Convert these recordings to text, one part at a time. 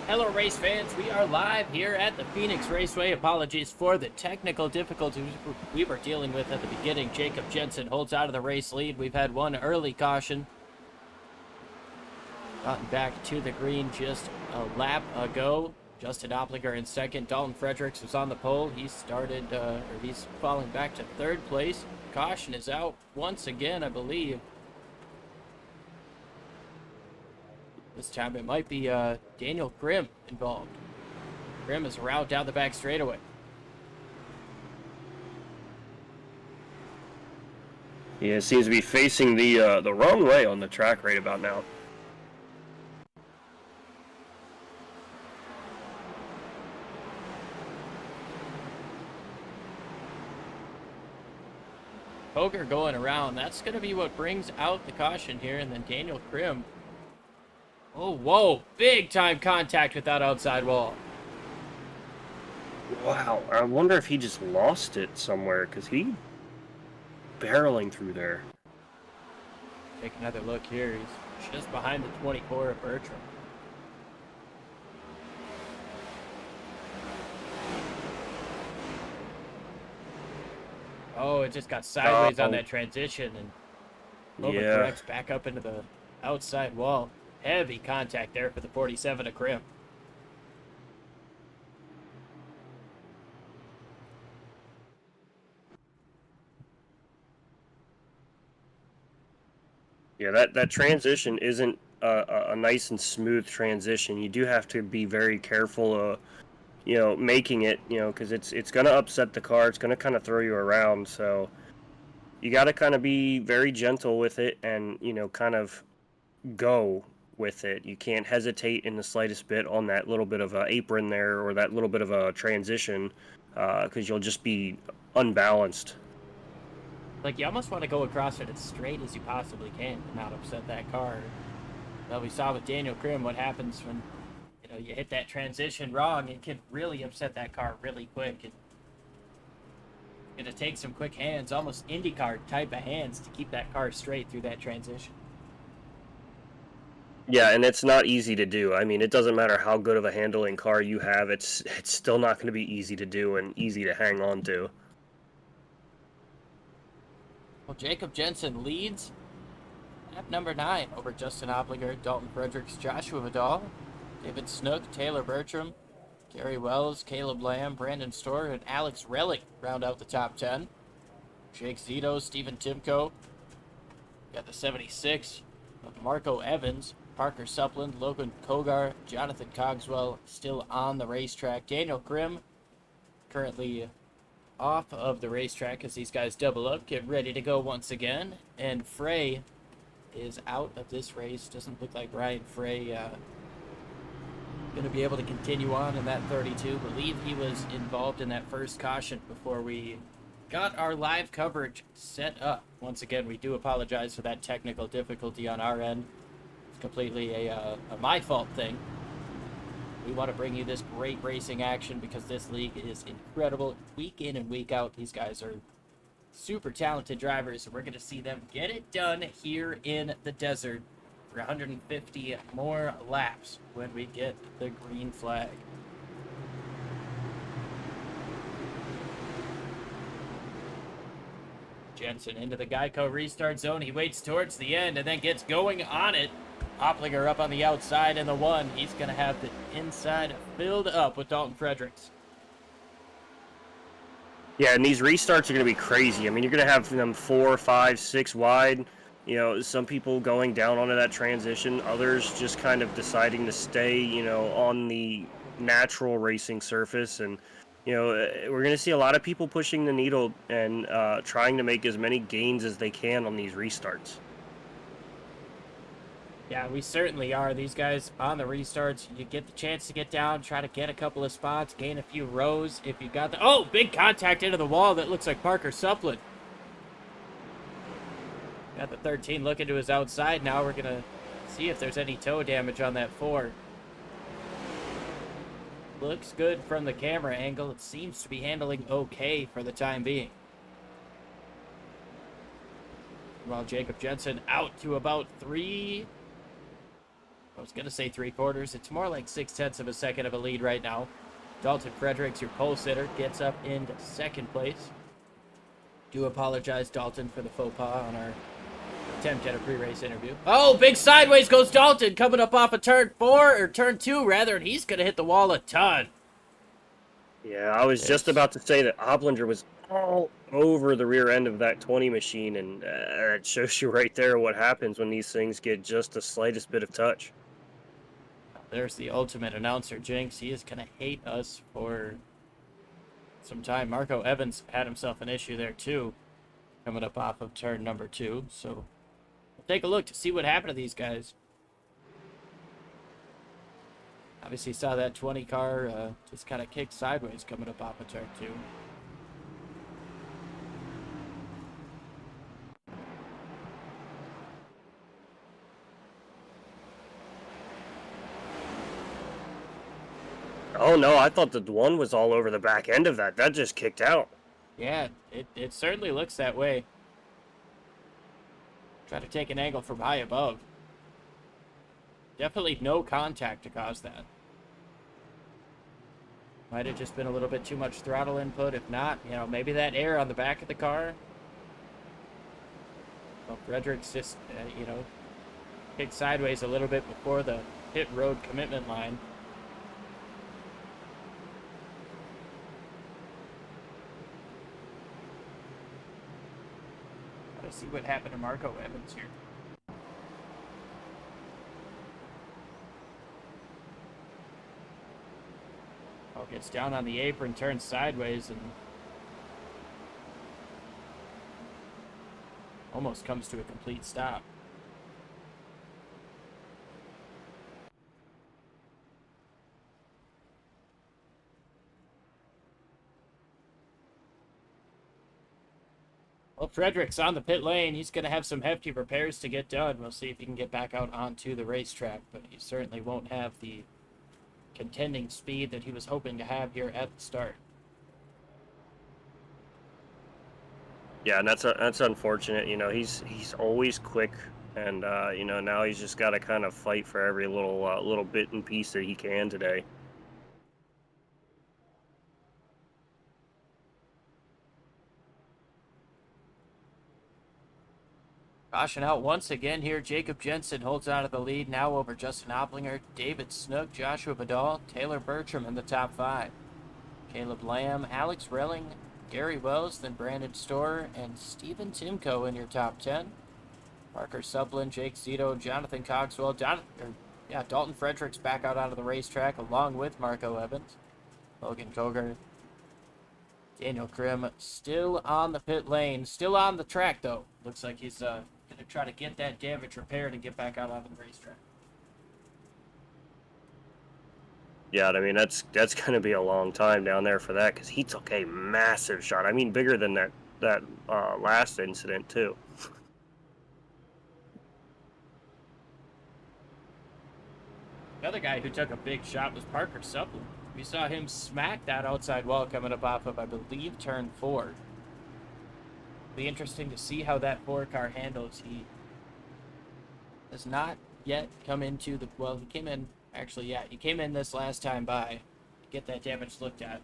Hello, race fans. We are live here at the Phoenix Raceway. Apologies for the technical difficulties we were dealing with at the beginning. Jacob Jensen holds out of the race lead. We've had one early caution. Gotten back to the green just a lap ago. Justin Opliger in second. Dalton Fredericks was on the pole. He started, he's falling back to third place. Caution is out once again, I believe. This time it might be Daniel Grimm involved. Grimm is around down the back straightaway. Yeah, it seems to be facing the wrong way on the track right about now. Poker going around. That's going to be what brings out the caution here. And then Daniel Grimm. Oh, whoa. Big time contact with that outside wall. Wow, I wonder if he just lost it somewhere, because he barreling through there. Take another look here. He's just behind the 24 of Bertram. Oh, it just got sideways on that transition and corrects back up into the outside wall. Heavy contact there for the 47 of Grimm. Yeah, that transition isn't a nice and smooth transition. You do have to be very careful, making it, because it's going to upset the car. It's going to kind of throw you around. So you got to kind of be very gentle with it and, kind of go with it. You can't hesitate in the slightest bit on that little bit of a apron there or that little bit of a transition, because you'll just be unbalanced. Like, you almost want to go across it as straight as you possibly can and not upset that car. Well, we saw with Daniel Grimm what happens when, you hit that transition wrong. It can really upset that car really quick. It's going to take some quick hands, almost IndyCar type of hands, to keep that car straight through that transition. Yeah, and it's not easy to do. I mean, it doesn't matter how good of a handling car you have. It's still not going to be easy to do and easy to hang on to. Well, Jacob Jensen leads lap number 9 over Justin Opliger, Dalton Fredericks, Joshua Vidal, David Snook, Taylor Bertram, Gary Wells, Caleb Lamb, Brandon Storr, and Alex Relic round out the top 10. Jake Zito, Stephen Timko. Got the 76 of Marco Evans, Parker Suppland, Logan Kogar, Jonathan Cogswell still on the racetrack. Daniel Grimm currently off of the racetrack as these guys double up, get ready to go once again. And Frey is out of this race. Doesn't look like Ryan Frey going to be able to continue on in that 32. Believe he was involved in that first caution before we got our live coverage set up. Once again, we do apologize for that technical difficulty on our end. It's completely a my fault thing. We want to bring you this great racing action because this league is incredible. Week in and week out, these guys are super talented drivers, and we're going to see them get it done here in the desert for 150 more laps when we get the green flag. Jensen into the Geico restart zone. He waits towards the end and then gets going on it. Opliger up on the outside in the 1. He's going to have the inside filled up with Dalton Fredericks. Yeah, and these restarts are going to be crazy. I mean, you're going to have them 4, 5, 6 wide. Some people going down onto that transition. Others just kind of deciding to stay, on the natural racing surface. And, we're going to see a lot of people pushing the needle and trying to make as many gains as they can on these restarts. Yeah, we certainly are. These guys on the restarts, you get the chance to get down, try to get a couple of spots, gain a few rows if you got the... Oh, big contact into the wall. That looks like Parker Suppland. Got the 13 looking to his outside. Now we're going to see if there's any toe damage on that 4. Looks good from the camera angle. It seems to be handling okay for the time being. While Jacob Jensen out to about 3... was going to say 3/4. It's more like 6/10 of a second of a lead right now. Dalton Fredericks, your pole sitter, gets up into second place. Do apologize, Dalton, for the faux pas on our attempt at a pre-race interview. Oh, big sideways goes Dalton, coming up off of turn 4, or turn 2, rather, and he's going to hit the wall a ton. Yeah, I was just about to say that Oplinger was all over the rear end of that 20 machine, and it shows you right there what happens when these things get just the slightest bit of touch. There's the ultimate announcer, Jinx. He is going to hate us for some time. Marco Evans had himself an issue there, too, coming up off of turn number 2. So we'll take a look to see what happened to these guys. Obviously saw that 20 car just kind of kick sideways coming up off of turn 2. Oh no, I thought the one was all over the back end of that. That just kicked out. Yeah, it certainly looks that way. Try to take an angle from high above. Definitely no contact to cause that. Might have just been a little bit too much throttle input. If not, you know, maybe that air on the back of the car. Well, Fredericks just, you know, kicked sideways a little bit before the pit road commitment line. Let's see what happened to Marco Evans here. Oh, gets down on the apron, turns sideways, and almost comes to a complete stop. Well, Fredericks on the pit lane. He's going to have some hefty repairs to get done. We'll see if he can get back out onto the racetrack, but he certainly won't have the contending speed that he was hoping to have here at the start. Yeah, and that's unfortunate. You know, he's always quick, and you know, now he's just got to kind of fight for every little bit and piece that he can today. Caution out once again here. Jacob Jensen holds out of the lead now over Justin Oplinger, David Snook, Joshua Vidal, Taylor Bertram in the top 5. Caleb Lamb, Alex Relling, Gary Wells, then Brandon Storer, and Stephen Timko in your top 10. Parker Sublin, Jake Zito, Jonathan Cogswell, Dalton Fredericks back out onto the racetrack along with Marco Evans. Logan Koger, Daniel Krim still on the pit lane, still on the track though. Looks like he's going to try to get that damage repaired and get back out onto the racetrack. Yeah, I mean, that's going to be a long time down there for that, because he took a massive shot. I mean, bigger than that last incident, too. Another guy who took a big shot was Parker Sublin. We saw him smack that outside wall coming up off of, I believe, turn 4. Be interesting to see how that 4-car handles. He has not yet come into the, well, he came in, actually, yeah, he came in this last time by to get that damage looked at.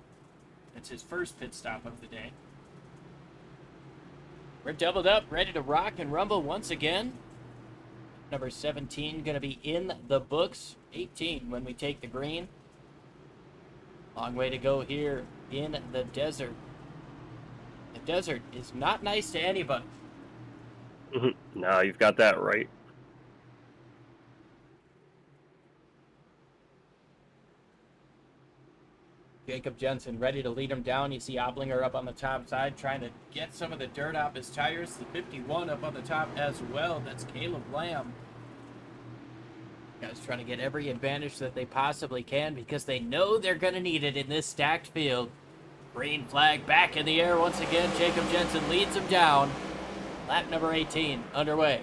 It's his first pit stop of the day. We're doubled up, ready to rock and rumble once again. Number 17 going to be in the books. 18 when we take the green. Long way to go here in the desert. The desert is not nice to anybody. No, you've got that right. Jacob Jensen ready to lead him down. You see Oplinger up on the top side trying to get some of the dirt off his tires. The 51 up on the top as well. That's Caleb Lamb. Guys trying to get every advantage that they possibly can because they know they're going to need it in this stacked field. Green flag back in the air once again. Jacob Jensen leads him down. Lap number 18 underway.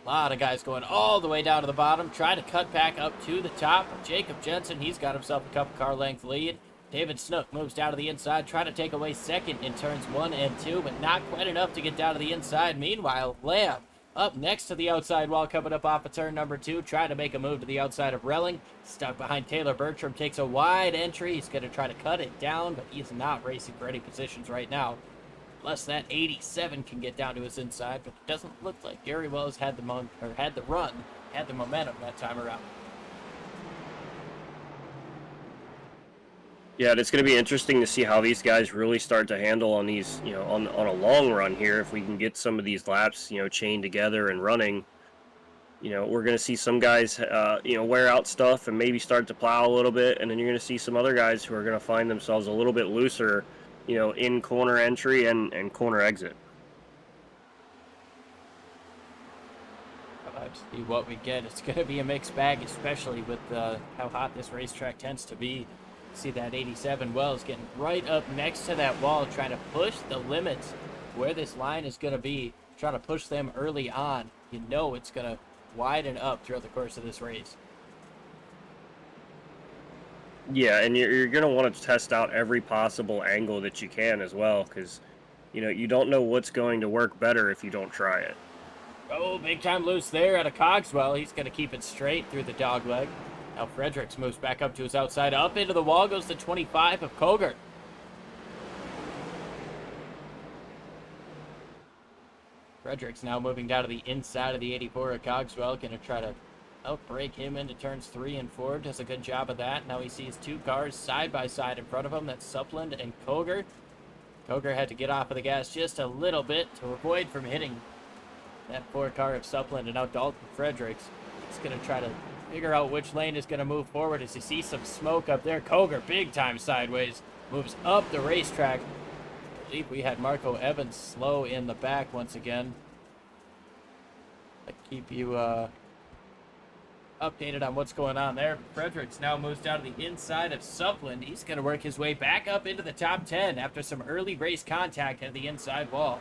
A lot of guys going all the way down to the bottom, trying to cut back up to the top. Jacob Jensen, he's got himself a couple car length lead. David Snook moves down to the inside, trying to take away second in turns 1 and 2, but not quite enough to get down to the inside. Meanwhile, Lamb Up next to the outside wall, coming up off of turn number 2, trying to make a move to the outside of Relling. Stuck behind Taylor Bertram, takes a wide entry. He's going to try to cut it down, but he's not racing for any positions right now. Unless that 87 can get down to his inside, but it doesn't look like Gary Wells had the momentum that time around. Yeah, it's going to be interesting to see how these guys really start to handle on these, on a long run here. If we can get some of these laps, chained together and running, we're going to see some guys, wear out stuff and maybe start to plow a little bit, and then you're going to see some other guys who are going to find themselves a little bit looser, in corner entry and corner exit. Let's see what we get. It's going to be a mixed bag, especially with how hot this racetrack tends to be. See that 87 Wells getting right up next to that wall, trying to push the limits where this line is going to be, trying to push them early on. It's going to widen up throughout the course of this race. Yeah, and you're going to want to test out every possible angle that you can as well, because, you don't know what's going to work better if you don't try it. Oh, big time loose there out of Cogswell. He's going to keep it straight through the dog leg. Now Fredericks moves back up to his outside. Up into the wall goes the 25 of Koger. Fredericks now moving down to the inside of the 84 of Cogswell. Going to try to outbreak him into turns 3 and 4. Does a good job of that. Now he sees 2 cars side by side in front of him. That's Suppland and Koger. Koger had to get off of the gas just a little bit to avoid from hitting that 4 car of Suppland. And now Dalton Fredericks is going to try to figure out which lane is going to move forward as he sees some smoke up there. Koger, big time sideways, moves up the racetrack. I believe we had Marco Evans slow in the back once again. I keep you updated on what's going on there. Fredericks now moves down to the inside of Suppland. He's going to work his way back up into the top 10 after some early race contact at the inside wall.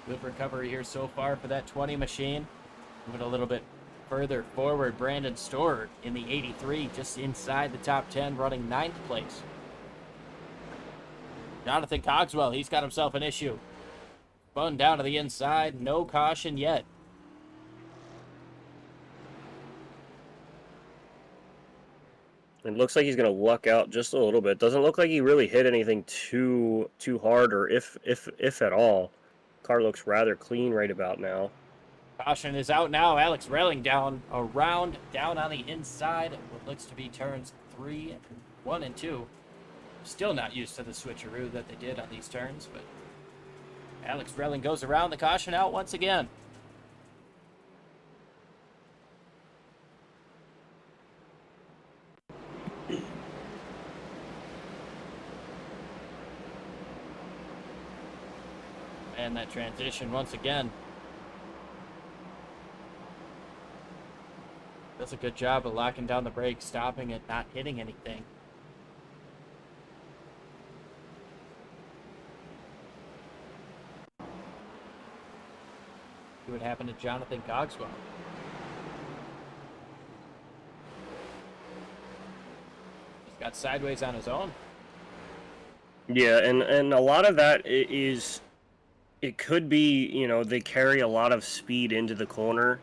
Good recovery here so far for that 20 machine. Moving a little bit further forward, Brandon Storer in the 83, just inside the top 10, running 9th place. Jonathan Cogswell, he's got himself an issue. Spun down to the inside, no caution yet. It looks like he's going to luck out just a little bit. Doesn't look like he really hit anything too hard, or if at all. Car looks rather clean right about now. Caution is out now. Alex Relling down on the inside. What looks to be turns 1 and 2. Still not used to the switcheroo that they did on these turns, but Alex Relling goes around. The caution out once again. And that transition once again. Does a good job of locking down the brakes, stopping it, not hitting anything. See what happened to Jonathan Cogswell. He's got sideways on his own. Yeah, and a lot of that is, it could be, they carry a lot of speed into the corner.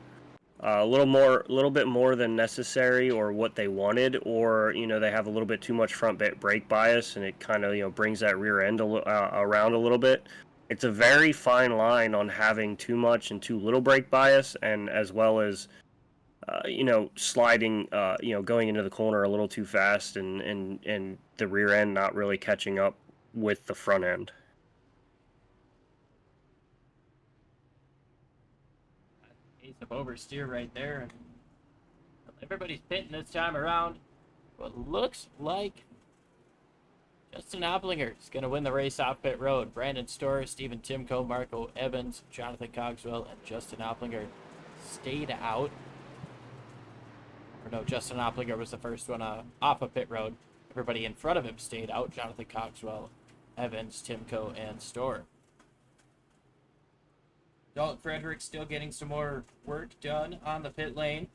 A little bit more than necessary, or what they wanted, or they have a little bit too much front brake bias, and it kind of brings that rear end around a little bit. It's a very fine line on having too much and too little brake bias, and as well as sliding, going into the corner a little too fast, and the rear end not really catching up with the front end. Of oversteer right there, and everybody's pitting this time around. What looks like Justin Oplinger is going to win the race off pit road. Brandon Storer, Stephen Timko, Marco Evans, Jonathan Cogswell, and Justin Oplinger stayed out. Or no, Justin Oplinger was the first one off of pit road. Everybody in front of him stayed out. Jonathan Cogswell, Evans, Timko, and Storer. Dalton Fredericks still getting some more work done on the pit lane.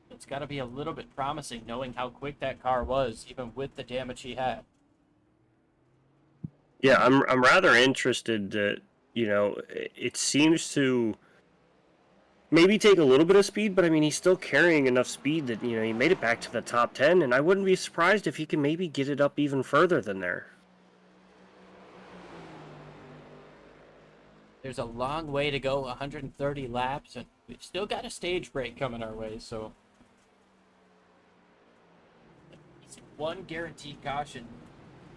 It's got to be a little bit promising knowing how quick that car was, even with the damage he had. Yeah, I'm rather interested you know, it seems to maybe take a little bit of speed, but I mean, he's still carrying enough speed that, you know, he made it back to the top 10, and I wouldn't be surprised if he can maybe get it up even further than there. There's a long way to go, 130 laps, and we've still got a stage break coming our way, so one guaranteed caution.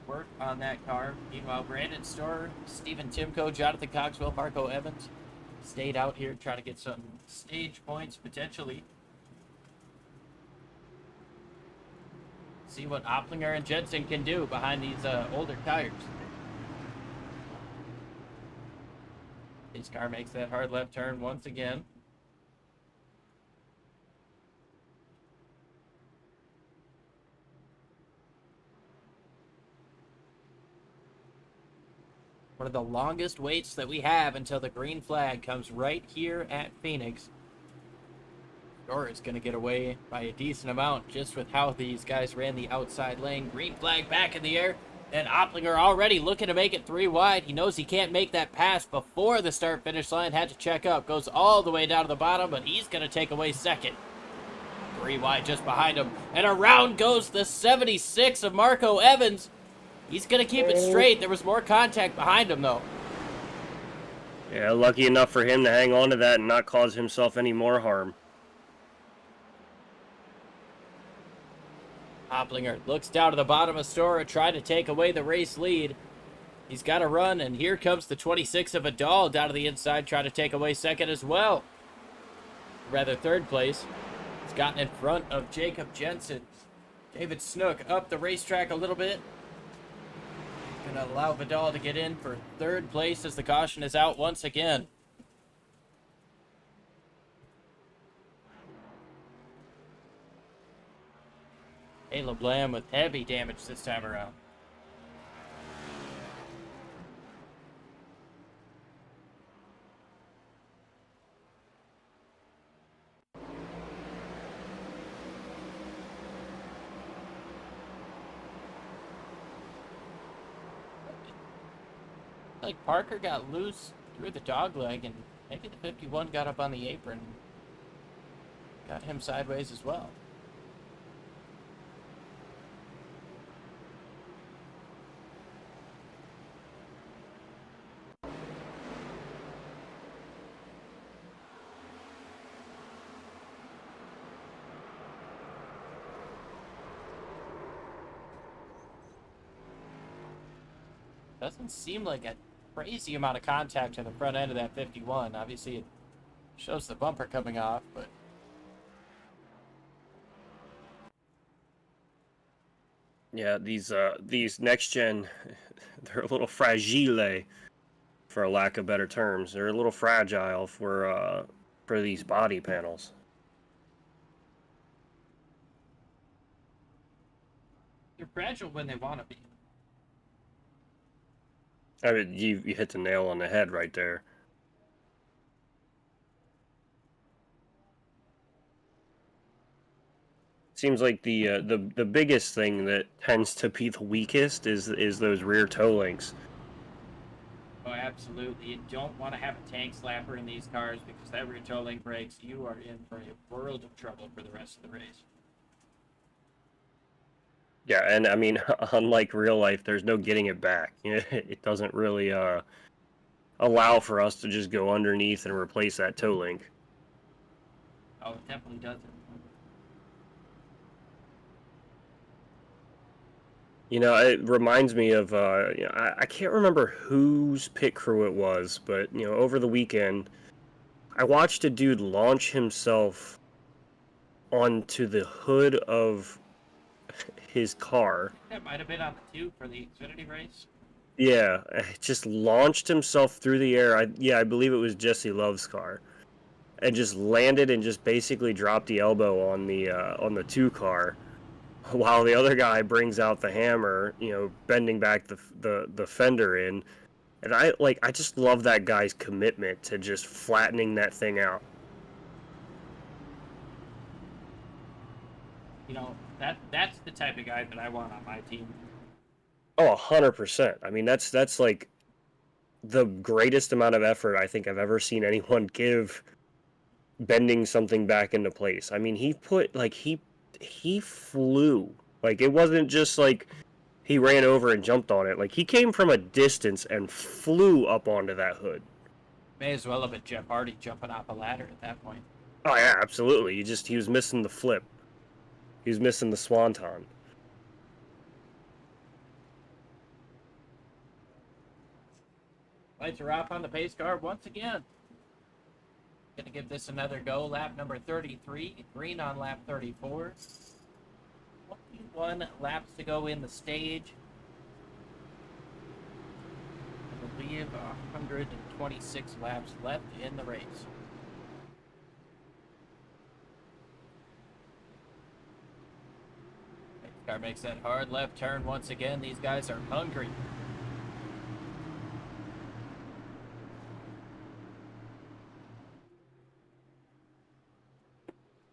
Work on that car. Meanwhile, Brandon Storer, Stephen Timko, Jonathan Coxwell, Marco Evans stayed out here trying to get some stage points potentially. See what Opplinger and Jensen can do behind these older tires. His car makes that hard left turn once again. One of the longest waits that we have until the green flag comes right here at Phoenix. Or it's going to get away by a decent amount just with how these guys ran the outside lane. Green flag back in the air. And Opplinger already looking to make it 3 wide. He knows he can't make that pass before the start-finish line. Had to check up. Goes all the way down to the bottom, but he's going to take away second. 3 wide just behind him. And around goes the 76 of Marco Evans. He's going to keep it straight. There was more contact behind him, though. Yeah, lucky enough for him to hang on to that and not cause himself any more harm. Opplinger looks down to the bottom of Storer, trying to take away the race lead. He's got to run, and here comes the 26 of Vidal down to the inside, trying to take away second as well. Rather, third place. He's gotten in front of Jacob Jensen. David Snook up the racetrack a little bit. Going to allow Vidal to get in for third place as the caution is out once again. Caleb Lamb with heavy damage this time around. Like Parker got loose through the dog leg, and maybe the 51 got up on the apron. Got him sideways as well. Doesn't seem like a crazy amount of contact to the front end of that 51. Obviously, it shows the bumper coming off, but Yeah, these next gen, they're a little fragile, for a lack of better terms. They're a little fragile for these body panels. they're fragile when they want to be. I mean, you hit the nail on the head right there. Seems like the biggest thing that tends to be the weakest is those rear toe links. Oh, absolutely. You don't want to have a tank slapper in these cars because that rear toe link breaks. You are in for a world of trouble for the rest of the race. Yeah, and I mean, unlike real life, there's no getting it back. You know, it doesn't really allow for us to just go underneath and replace that toe link. Oh, it definitely doesn't. You know, it reminds me of, you know, I can't remember whose pit crew it was, but, you know, over the weekend, I watched a dude launch himself onto the hood of his car. That might have been on the 2 for the Xfinity race. Yeah, just launched himself through the air. I believe it was Jesse Love's car. And just landed and just basically dropped the elbow on the 2 car. While the other guy brings out the hammer, you know, bending back the fender in. And I just love that guy's commitment to just flattening that thing out. You know, that's the type of guy that I want on my team. Oh, 100%. I mean, that's like the greatest amount of effort I think I've ever seen anyone give bending something back into place. I mean, he put like he flew. Like it wasn't just like he ran over and jumped on it. Like he came from a distance and flew up onto that hood. May as well have been Jeff Hardy jumping off a ladder at that point. Oh yeah, absolutely. He was missing the flip. He was missing the swanton. Lights are off on the pace car once again. Gonna give this another go. Lap number 33. Green on lap 34. 21 laps to go in the stage. I believe 126 laps left in the race. Car makes that hard left turn once again. These guys are hungry.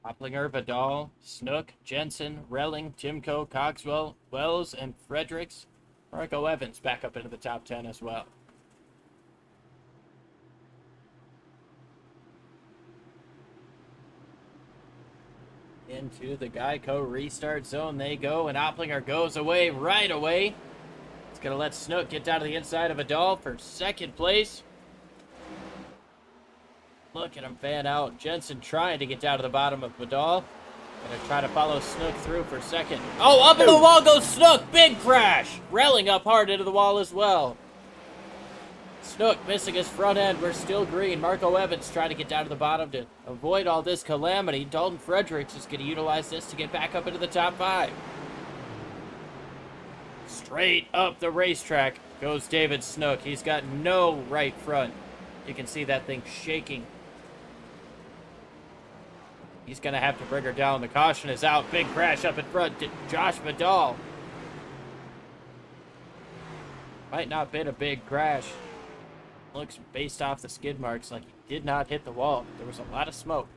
Oplinger, Vidal, Snook, Jensen, Relling, Timko, Cogswell, Wells, and Fredericks. Marco Evans back up into the top 10 as well. Into the Geico restart zone they go, and Oplinger goes away right away. It's going to let Snook get down to the inside of Vidal for second place. Look at him fan out. Jensen trying to get down to the bottom of Vidal. Gonna try to follow Snook through for second. Oh, up in the wall goes Snook. Big crash. Relling up hard into the wall as well. Snook missing his front end. We're still green. Marco Evans trying to get down to the bottom to avoid all this calamity. Dalton Fredericks is going to utilize this to get back up into the top 5. Straight up the racetrack goes David Snook. He's got no right front. You can see that thing shaking. He's going to have to bring her down. The caution is out. Big crash up in front. Josh Vidal. Might not have been a big crash. Looks based off the skid marks like he did not hit the wall. There was a lot of smoke.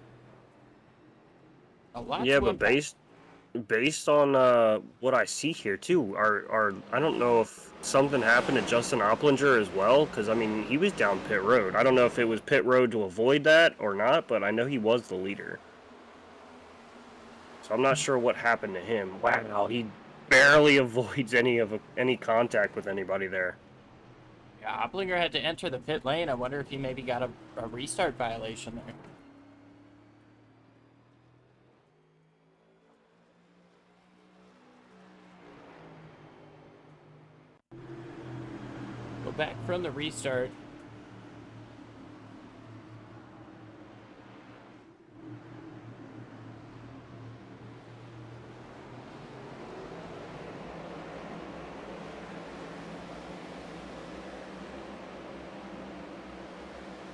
A lot. Yeah, but based on what I see here too, I don't know if something happened to Justin Oplinger as well, because I mean he was down pit road. I don't know if it was pit road to avoid that or not, but I know he was the leader. So I'm not sure what happened to him. Wow, he barely avoids any contact with anybody there. Yeah, Oplinger had to enter the pit lane. I wonder if he maybe got a restart violation there. Go back from the restart.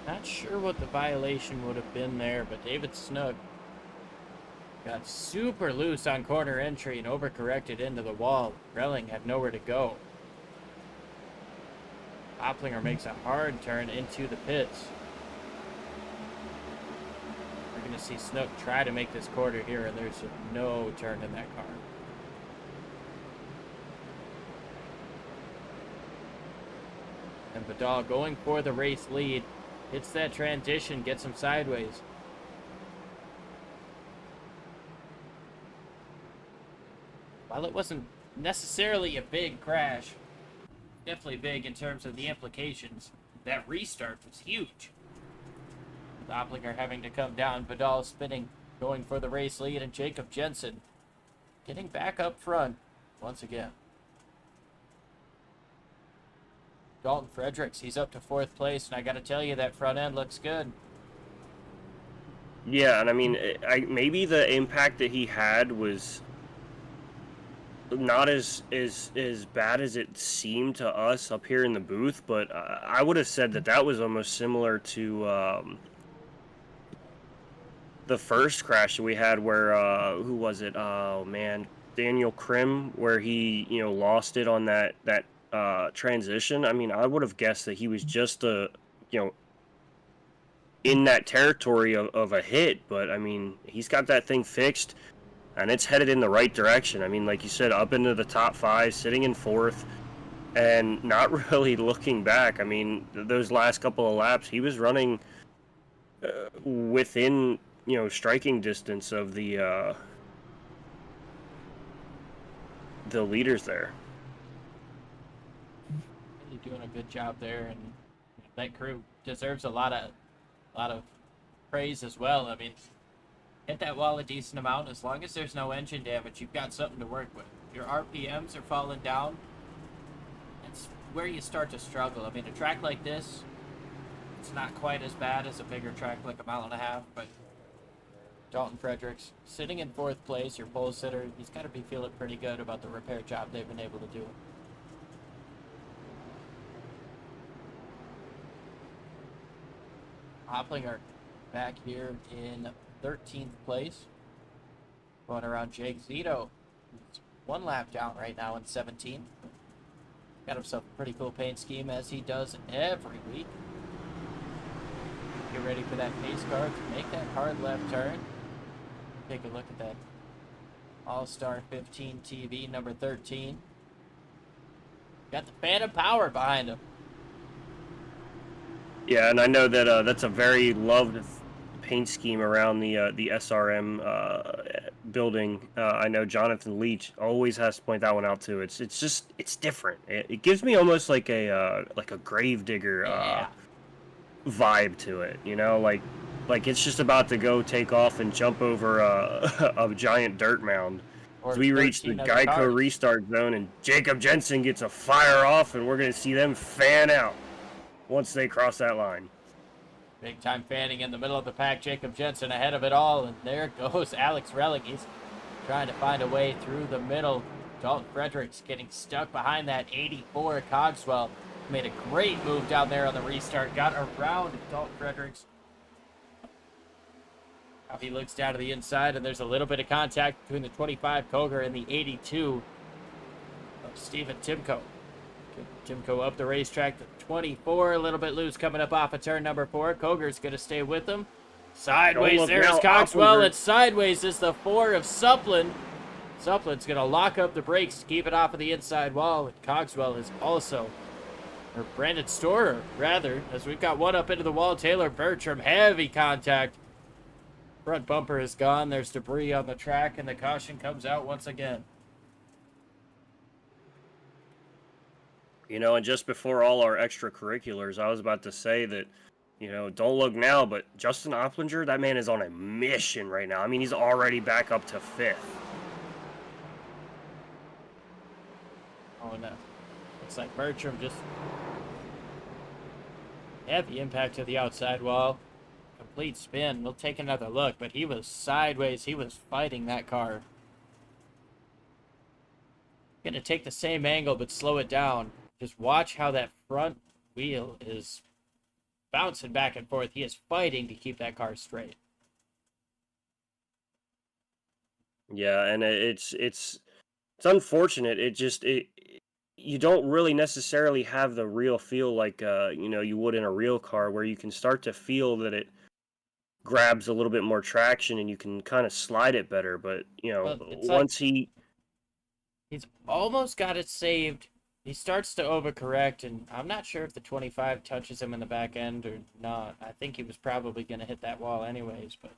Not sure what the violation would have been there, but David Snook got super loose on corner entry and overcorrected into the wall. Relling had nowhere to go. Oplinger makes a hard turn into the pits. We're going to see Snook try to make this quarter here, and there's no turn in that car. And Vidal going for the race lead. Hits that transition, gets him sideways. While it wasn't necessarily a big crash, definitely big in terms of the implications, that restart was huge. With Oplinger having to come down, Vidal spinning, going for the race lead, and Jacob Jensen getting back up front once again. Dalton Fredericks, he's up to 4th place, and I got to tell you, that front end looks good. Yeah, and I mean, maybe the impact that he had was not as bad as it seemed to us up here in the booth, but I would have said that was almost similar to the first crash we had where, who was it? Oh, man, Daniel Krim, where he, lost it on that transition. I mean, I would have guessed that he was just in that territory of a hit, but I mean, he's got that thing fixed and it's headed in the right direction. I mean, like you said, up into the top 5, sitting in 4th. and not really looking back. I mean, those last couple of laps, he was running within, striking distance of the leaders there. Really doing a good job there, and that crew deserves a lot of praise as well. I mean, hit that wall a decent amount. As long as there's no engine damage, you've got something to work with. Your RPMs are falling down. It's where you start to struggle. I mean, a track like this, it's not quite as bad as a bigger track like a mile and a half, but Dalton Fredericks sitting in 4th place, your pole sitter, he's got to be feeling pretty good about the repair job they've been able to do. Hopplinger back here in 13th place. Going around Jake Zito. He's 1 lap down right now in 17th. Got himself a pretty cool paint scheme, as he does every week. Get ready for that pace car to make that hard left turn. Take a look at that All-Star 15 TV number 13. Got the Phantom Power behind him. Yeah, and I know that that's a very loved paint scheme around the SRM building. I know Jonathan Leach always has to point that one out too. It's different. It gives me almost like a Gravedigger vibe to it. Like it's just about to go take off and jump over a giant dirt mound. As we reach the Geico restart zone, and Jacob Jensen gets a fire off, and we're going to see them fan out once they cross that line. Big time fanning in the middle of the pack. Jacob Jensen ahead of it all, and there goes Alex Relic. He's trying to find a way through the middle. Dalton Fredericks getting stuck behind that 84 Cogswell. Made a great move down there on the restart. Got around Dalton Fredericks. Now he looks down to the inside, and there's a little bit of contact between the 25 Koger and the 82 of Stephen Timko. Timko up the racetrack to 24, a little bit loose coming up off of turn number 4. Koger's going to stay with him. Sideways, there's Cogswell, and sideways is the 4 of Supplin. Supplin's going to lock up the brakes to keep it off of the inside wall, and Cogswell is also, or Brandon Storer, rather, as we've got one up into the wall. Taylor Bertram, heavy contact. Front bumper is gone. There's debris on the track, and the caution comes out once again. And just before all our extracurriculars, I was about to say that, don't look now, but Justin Opplinger, that man is on a mission right now. I mean, he's already back up to 5th. Oh, no. Looks like Bertram just heavy impact to the outside wall. Complete spin. We'll take another look, but he was sideways. He was fighting that car. Gonna take the same angle, but slow it down. Just watch how that front wheel is bouncing back and forth. He is fighting to keep that car straight. Yeah, and it's unfortunate. You don't really necessarily have the real feel like you would in a real car, where you can start to feel that it grabs a little bit more traction and you can kind of slide it better. But once he's almost got it saved. He starts to overcorrect, and I'm not sure if the 25 touches him in the back end or not. I think he was probably going to hit that wall anyways, but...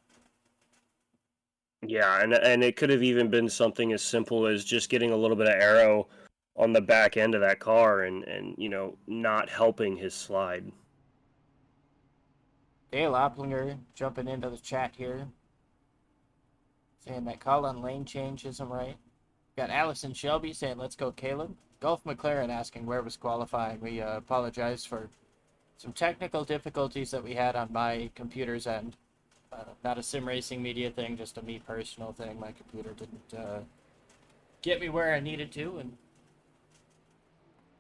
Yeah, and it could have even been something as simple as just getting a little bit of aero on the back end of that car and not helping his slide. Dale Opplinger jumping into the chat here, saying that call on lane change isn't right. Got Allison Shelby saying, let's go, Caleb. Golf McLaren asking where was qualifying. We apologize for some technical difficulties that we had on my computer's end. Not a sim racing media thing, just a me personal thing. My computer didn't get me where I needed to, and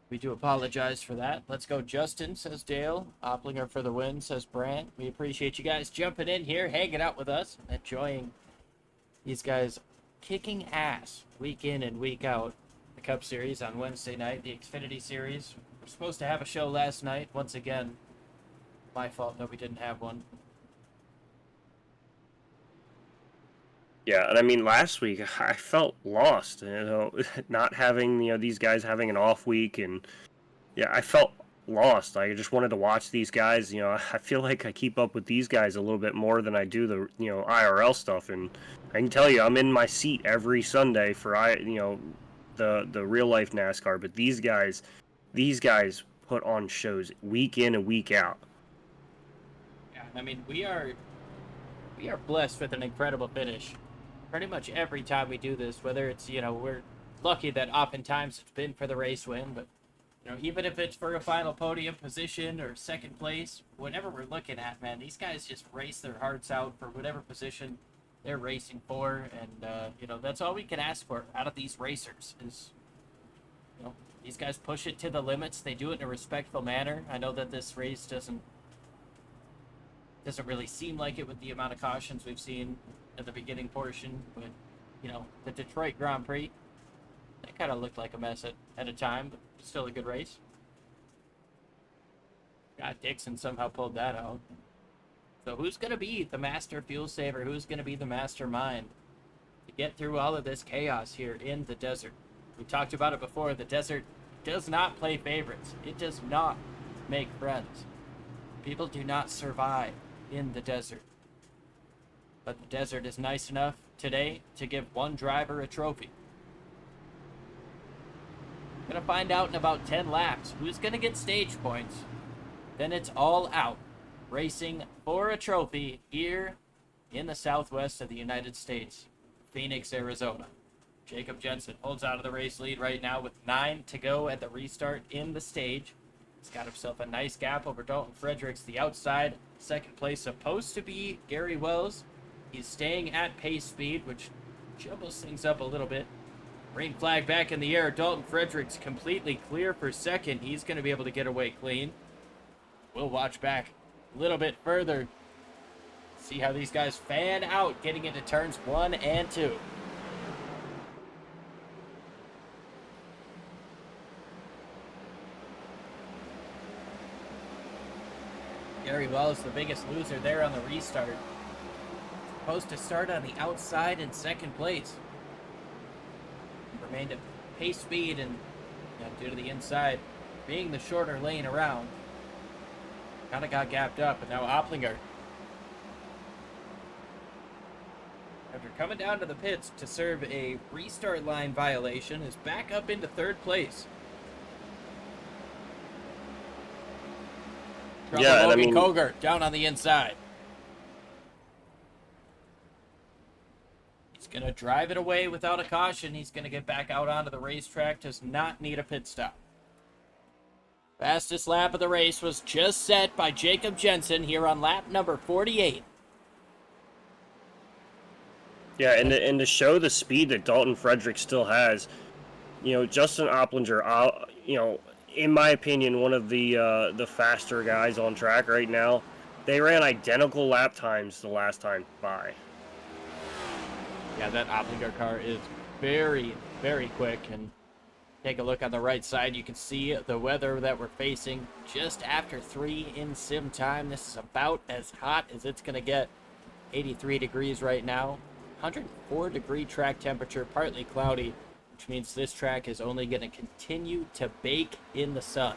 we do apologize for that. Let's go, Justin, says Dale. Opplinger for the win, says Brant. We appreciate you guys jumping in here, hanging out with us, enjoying these guys kicking ass week in and week out. The Cup Series on Wednesday night, the Xfinity Series. We're supposed to have a show last night. Once again, my fault that we didn't have one. Yeah, and I mean, last week I felt lost, not having, these guys having an off week, and yeah, I felt lost. I just wanted to watch these guys. I feel like I keep up with these guys a little bit more than I do the, IRL stuff, and I can tell you, I'm in my seat every Sunday for the real life NASCAR, but these guys put on shows week in and week out. Yeah, I mean, we are blessed with an incredible finish. Pretty much every time we do this, whether it's, we're lucky that oftentimes it's been for the race win, but even if it's for a final podium position or second place, whatever we're looking at, man, these guys just race their hearts out for whatever position they're racing for, and that's all we can ask for out of these racers. Is these guys push it to the limits. They do it in a respectful manner. I know that this race doesn't really seem like it with the amount of cautions we've seen at the beginning portion, but the Detroit Grand Prix, that kind of looked like a mess at a time, but still a good race. God, Dixon somehow pulled that out. So who's going to be the master fuel saver? Who's going to be the mastermind to get through all of this chaos here in the desert? We talked about it before. The desert does not play favorites. It does not make friends. People do not survive in the desert. But the desert is nice enough today to give one driver a trophy. Gonna find out in about 10 laps who's gonna get stage points. Then it's all out, racing for a trophy here in the southwest of the United States, Phoenix, Arizona. Jacob Jensen holds out of the race lead right now with 9 to go at the restart in the stage. He's got himself a nice gap over Dalton Fredericks, the outside. Second place supposed to be Gary Wells. He's staying at pace speed, which jumbles things up a little bit. Green flag back in the air. Dalton Fredericks completely clear for second. He's going to be able to get away clean. We'll watch back a little bit further. See how these guys fan out getting into turns 1 and 2. Gary Wells, the biggest loser there on the restart. Supposed to start on the outside in second place. Remained at pace speed and due to the inside being the shorter lane around, kind of got gapped up. And now Opplinger, after coming down to the pits to serve a restart line violation, is back up into third place. Yeah, and I mean, Koger down on the inside. Going to drive it away without a caution. He's going to get back out onto the racetrack. Does not need a pit stop. Fastest lap of the race was just set by Jacob Jensen here on lap number 48. Yeah, and to show the speed that Dalton Fredericks still has, Justin Opplinger, in my opinion, one of the faster guys on track right now. They ran identical lap times the last time by. Yeah, that Opplinger car is very, very quick. And take a look on the right side. You can see the weather that we're facing just after 3 in sim time. This is about as hot as it's going to get. 83 degrees right now. 104 degree track temperature, partly cloudy, which means this track is only going to continue to bake in the sun.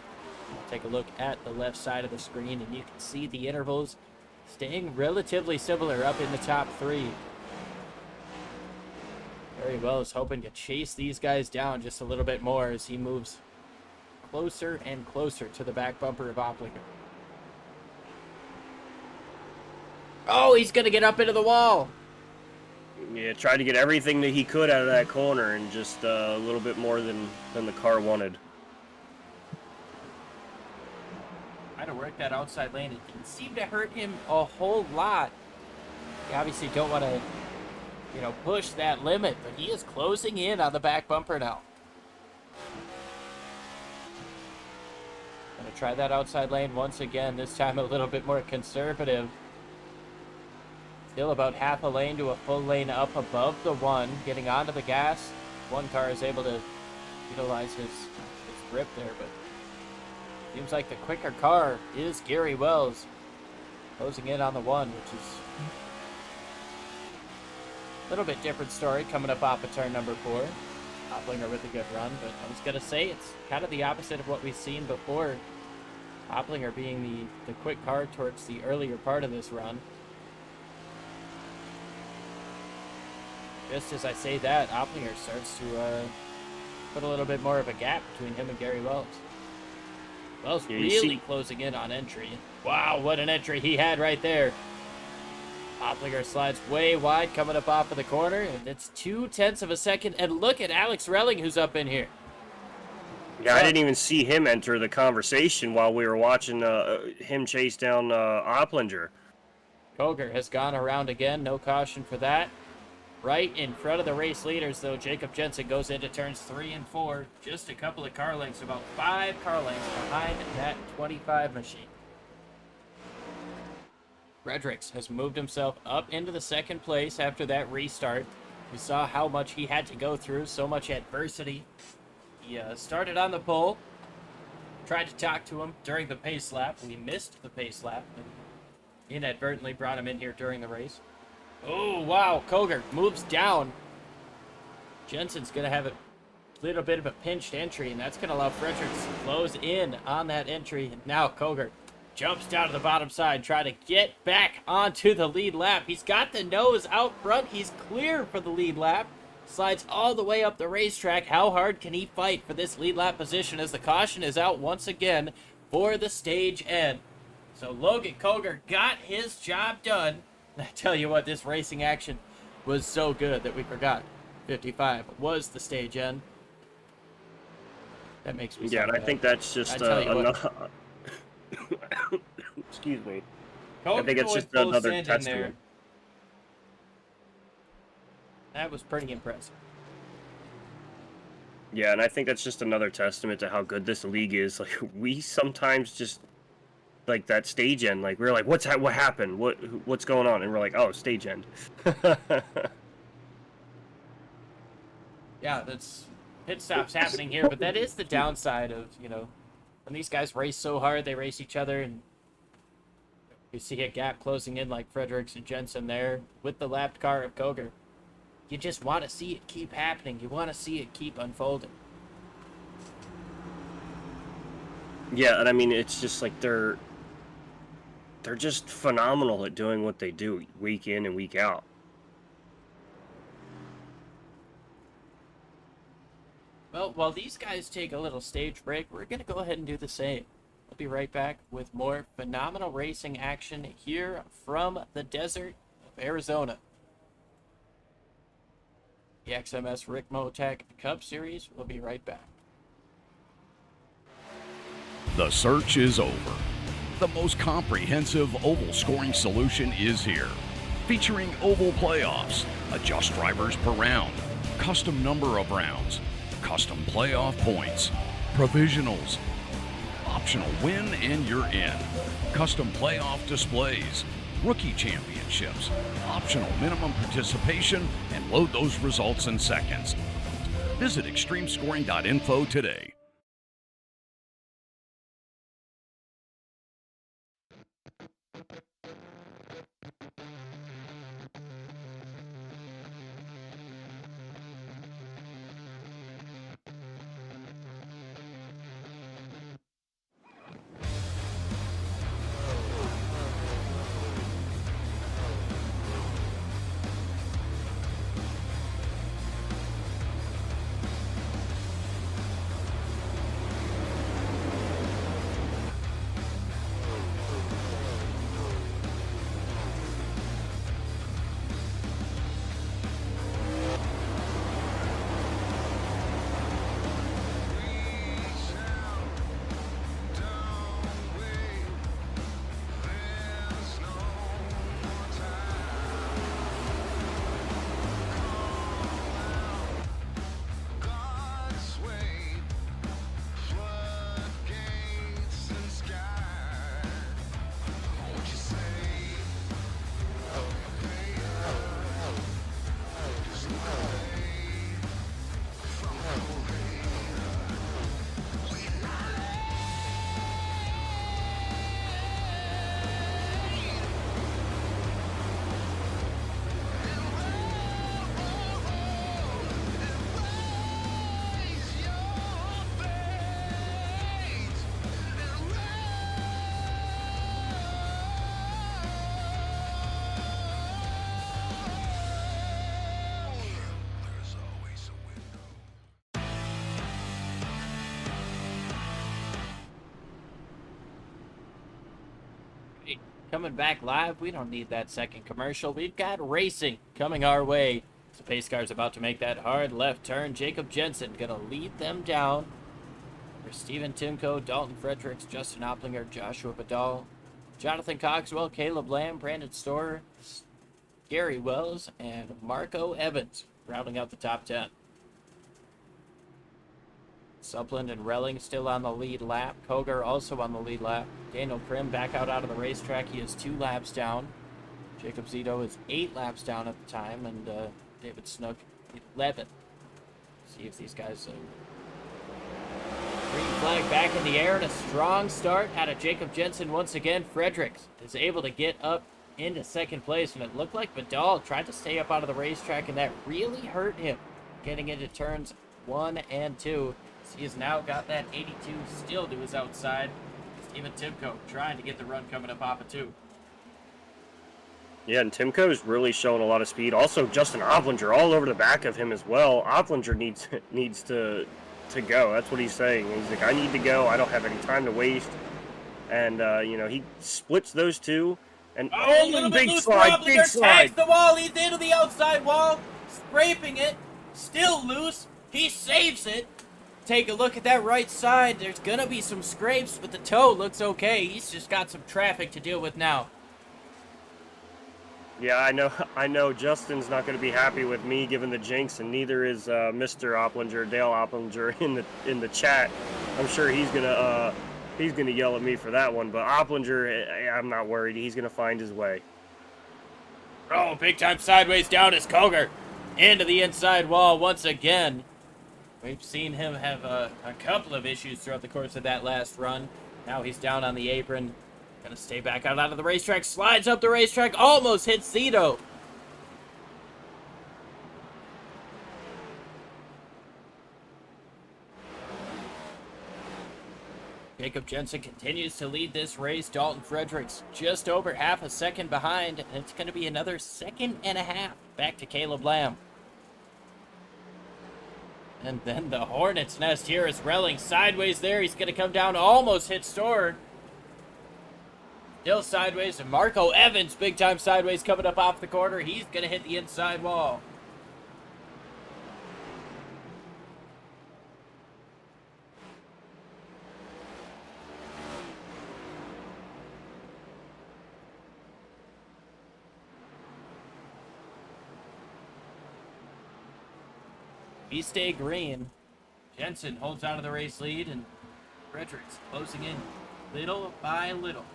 Take a look at the left side of the screen, and you can see the intervals staying relatively similar up in the top 3. Very well is hoping to chase these guys down just a little bit more as he moves closer and closer to the back bumper of Opplinger. Oh, he's going to get up into the wall. Yeah, tried to get everything that he could out of that corner and just a little bit more than the car wanted. Trying to work that outside lane. It didn't seem to hurt him a whole lot. You obviously don't want to push that limit, but he is closing in on the back bumper now. Gonna try that outside lane once again, this time a little bit more conservative. Still about half a lane to a full lane up above the one, getting onto the gas. One car is able to utilize his grip there, but seems like the quicker car is Gary Wells, closing in on the one, which is A little bit different story coming up off of turn number 4. Oplinger with a good run, but I was going to say it's kind of the opposite of what we've seen before. Oplinger being the quick car towards the earlier part of this run. Just as I say that, Oplinger starts to put a little bit more of a gap between him and Gary Wells. Wells really closing in on entry. Wow, what an entry he had right there. Oplinger slides way wide coming up off of the corner, and it's 0.2 of a second. And look at Alex Relling, who's up in here. Yeah, I didn't even see him enter the conversation while we were watching him chase down Oplinger. Koger has gone around again, no caution for that. Right in front of the race leaders, though, Jacob Jensen goes into turns 3 and 4. Just a couple of car lengths, about 5 car lengths behind that 25 machine. Fredericks has moved himself up into the second place after that restart. We saw how much he had to go through, so much adversity. He started on the pole, tried to talk to him during the pace lap. We missed the pace lap and inadvertently brought him in here during the race. Oh, wow, Koger moves down. Jensen's going to have a little bit of a pinched entry, and that's going to allow Fredericks to close in on that entry. And now Koger jumps down to the bottom side, trying to get back onto the lead lap. He's got the nose out front. He's clear for the lead lap. Slides all the way up the racetrack. How hard can he fight for this lead lap position as the caution is out once again for the stage end? So Logan Koger got his job done. I tell you what, this racing action was so good that we forgot 55 was the stage end. That makes me and I think that's just another... Excuse me. Koger, I think it's just another testament. That was pretty impressive. Yeah, and I think that's just another testament to how good this league is. Like, we sometimes just, like, that stage end, like, we're like, what happened? What's going on? And we're like, oh, stage end. Yeah, that's pit stops happening here, but that is the downside of, when these guys race so hard, they race each other, and you see a gap closing in like Fredericks and Jensen there with the lapped car of Koger. You just want to see it keep happening. You want to see it keep unfolding. Yeah, and I mean, it's just like they're just phenomenal at doing what they do week in and week out. Well, while these guys take a little stage break, we're going to go ahead and do the same. We'll be right back with more phenomenal racing action here from the desert of Arizona. The XMS Ricmotech Cup Series. We'll be right back. The search is over. The most comprehensive oval scoring solution is here. Featuring oval playoffs, adjust drivers per round, custom number of rounds, custom playoff points, provisionals, optional win and you're in, custom playoff displays, rookie championships, optional minimum participation, and load those results in seconds. Visit extremescoring.info today. coming back live. We don't need that second commercial. We've got racing coming our way. So pace car's about to make that hard left turn. Jacob Jensen gonna lead them down. There's Steven Timko, Dalton Fredericks, Justin Opplinger, Joshua Badal, Jonathan Coxwell, Caleb Lamb, Brandon Storer, Gary Wells, and Marco Evans rounding out the top 10. Supland and Relling still on the lead lap. Koger also on the lead lap. Daniel Prim back out of the racetrack. He is 2 laps down. Jacob Zito is 8 laps down at the time, and David Snook 11. See if these guys... Green flag back in the air, and a strong start out of Jacob Jensen once again. Fredericks is able to get up into second place, and it looked like Badal tried to stay up out of the racetrack, and that really hurt him getting into turns 1 and 2. He has now got that 82 still to his outside. Steven Timko trying to get the run coming up off of 2. Yeah, and Timko's really showing a lot of speed. Also, Justin Opplinger all over the back of him as well. Opplinger needs to go. That's what he's saying. He's like, I need to go. I don't have any time to waste. And, he splits those two. And big slide, big slide. Tags the wall. He's into the outside wall, scraping it. Still loose. He saves it. Take a look at that right side. There's going to be some scrapes, but the toe looks okay. He's just got some traffic to deal with now. Yeah, I know Justin's not going to be happy with me giving the jinx, and neither is Mr. Opplinger, Dale Opplinger in the chat. I'm sure he's going to yell at me for that one, but Opplinger, I'm not worried. He's going to find his way. Oh, big time sideways down is Koger. Into the inside wall once again. We've seen him have a couple of issues throughout the course of that last run. Now he's down on the apron. Gonna stay back out of the racetrack. Slides up the racetrack. Almost hits Zito. Jacob Jensen continues to lead this race. Dalton Fredericks just over half a second behind. And it's going to be another 1.5 seconds back to Caleb Lamb. And then the Hornet's Nest here is Relling sideways there. He's going to come down, almost hit Storer. Still sideways, and Marco Evans, big time sideways coming up off the corner. He's going to hit the inside wall. He stay green. Jensen holds out of the race lead, and Fredericks closing in little by little.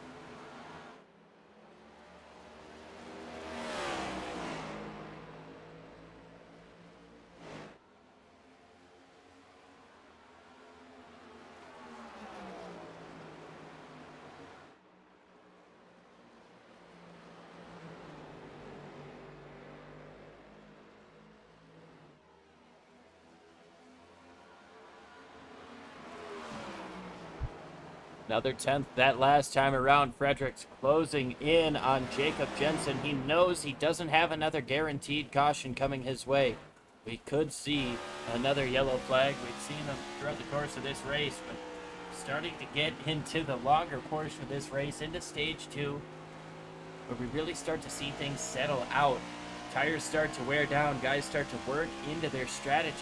Another 10th that last time around. Fredericks closing in on Jacob Jensen. He knows he doesn't have another guaranteed caution coming his way. We could see another yellow flag. We've seen them throughout the course of this race, but starting to get into the longer portion of this race, into stage 2, where we really start to see things settle out. Tires start to wear down. Guys start to work into their strategies.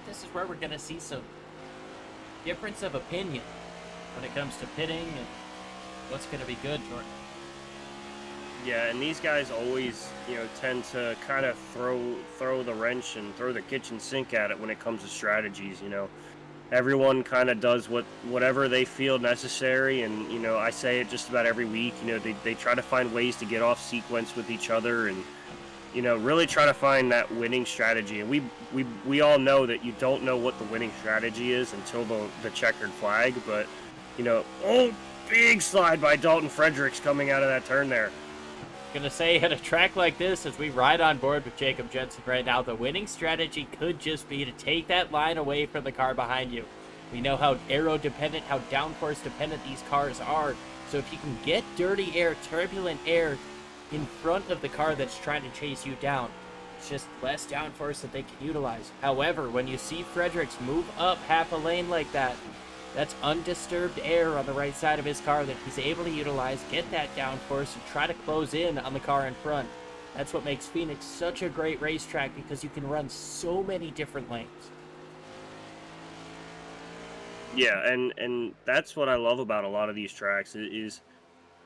This is where we're going to see some difference of opinion when it comes to pitting and what's going to be good, Jordan. Yeah, and these guys always, tend to kind of throw the wrench and throw the kitchen sink at it when it comes to strategies. Everyone kind of does whatever they feel necessary, and I say it just about every week. They try to find ways to get off sequence with each other and really try to find that winning strategy. And we all know that you don't know what the winning strategy is until the checkered flag. But, big slide by Dalton Fredericks coming out of that turn there. Gonna say, at a track like this, as we ride on board with Jacob Jensen right now, the winning strategy could just be to take that line away from the car behind you. We know how aero-dependent, how downforce dependent these cars are. So if you can get dirty air, turbulent air, in front of the car that's trying to chase you down, it's just less downforce that they can utilize. However, when you see Fredericks move up half a lane like that, That's undisturbed air on the right side of his car that he's able to utilize, get that downforce, and try to close in on the car in front. That's what makes Phoenix such a great racetrack, because you can run so many different lanes. Yeah, and that's what I love about a lot of these tracks is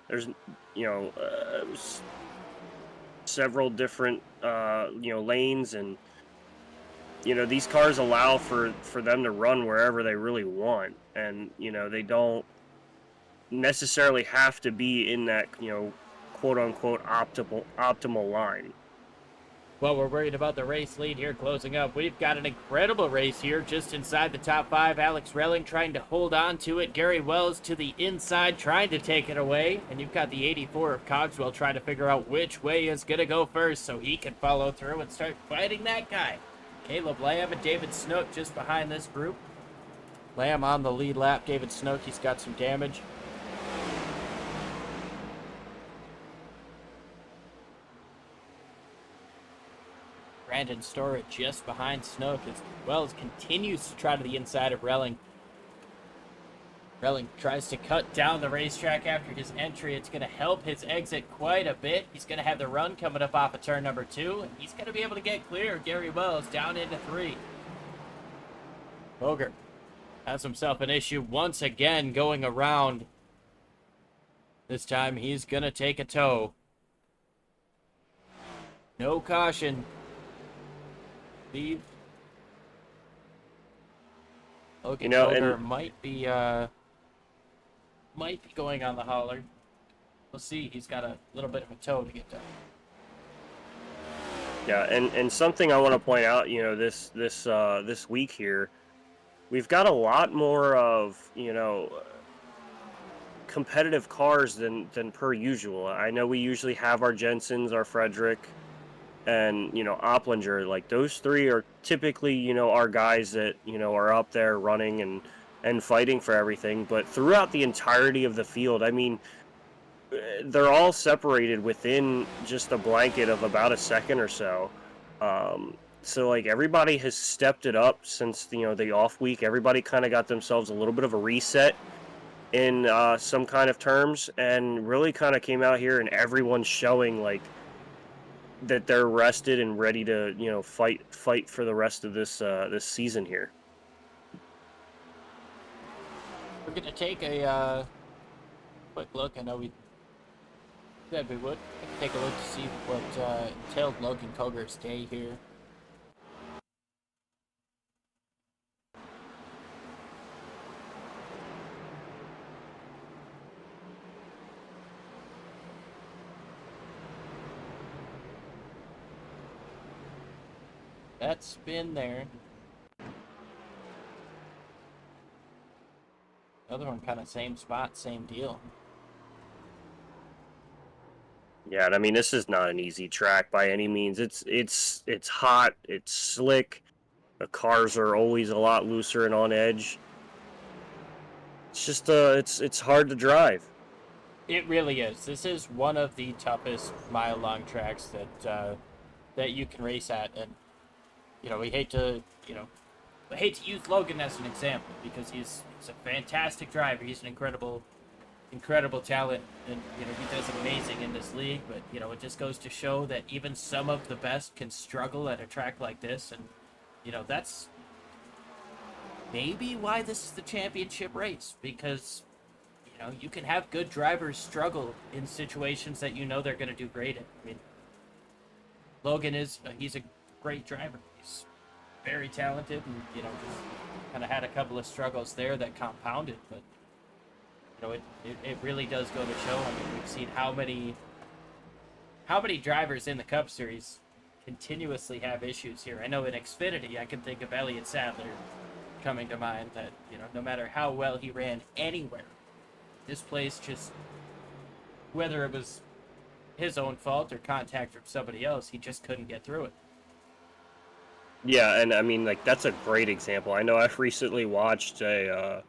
there's, you know, several different, you know, lanes, and, you know, these cars allow for them to run wherever they really want, and, you know, they don't necessarily have to be in that, you know, quote-unquote optimal line. Well, we're worried about the race lead here closing up. We've got an incredible race here just inside the top 5. Alex Relling trying to hold on to it. Gary Wells to the inside trying to take it away. And you've got the 84 of Cogswell trying to figure out which way is going to go first so he can follow through and start fighting that guy. Caleb Lamb and David Snook just behind this group. Lamb on the lead lap. David Snook, he's got some damage. Brandon Storrett just behind Snook, as Wells continues to try to the inside of Relling. Relling tries to cut down the racetrack after his entry. It's going to help his exit quite a bit. He's going to have the run coming up off of turn number 2, and he's going to be able to get clear of Gary Wells down into 3. Boger has himself an issue once again going around. This time he's going to take a tow. No caution. Steve. Logan Boger might be going on the hauler. We'll see. He's got a little bit of a tow to get done. Yeah, and something I want to point out, you know, this week here, we've got a lot more of, you know, competitive cars than per usual. I know we usually have our Jensens, our Frederick, and, you know, Opplinger. Like, those three are typically, you know, our guys that, you know, are up there running and fighting for everything. But throughout the entirety of the field, I mean, they're all separated within just a blanket of about a second or so. So, like, everybody has stepped it up since, you know, the off week. Everybody kind of got themselves a little bit of a reset in some kind of terms, and really kind of came out here, and everyone's showing, like, that they're rested and ready to, you know, fight for the rest of this this season here. We're gonna take a quick look. I know we said we would. Take a look to see what entailed Logan Koger's day here. That spin there. Other one kind of same spot, same deal. Yeah, and I mean, this is not an easy track by any means. It's hot, it's slick. The cars are always a lot looser and on edge. It's just it's hard to drive. It really is. This is one of the toughest mile-long tracks that you can race at, and you know, we hate to use Logan as an example, because he's a fantastic driver. He's an incredible talent, and you know, he does amazing in this league. But you know, it just goes to show that even some of the best can struggle at a track like this, and you know, that's maybe why this is the championship race, because you know, you can have good drivers struggle in situations that you know they're going to do great in. I mean, Logan he's a great driver. He's very talented, and you know, just kind of had a couple of struggles there that compounded, but you know, it really does go to show. I mean, we've seen how many drivers in the Cup Series continuously have issues here. I know in Xfinity, I can think of Elliott Sadler coming to mind, that you know, no matter how well he ran anywhere, this place just, whether it was his own fault or contact from somebody else, he just couldn't get through it. Yeah, and I mean, like, that's a great example. I know I've recently watched a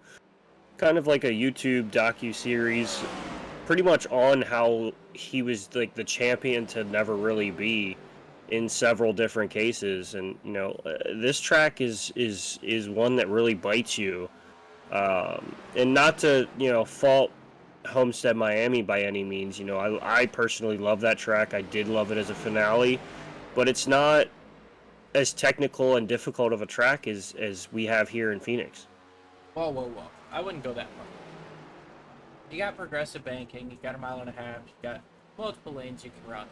kind of like a YouTube docu-series pretty much on how he was like the champion to never really be in several different cases. And you know, this track is one that really bites you And not to, fault Homestead Miami by any means. I personally love that track. I did love it as a finale, but it's not as technical and difficult of a track as we have here in Phoenix. Whoa, whoa, whoa. I wouldn't go that far. You got progressive banking, you got 1.5 miles, you got multiple lanes you can run.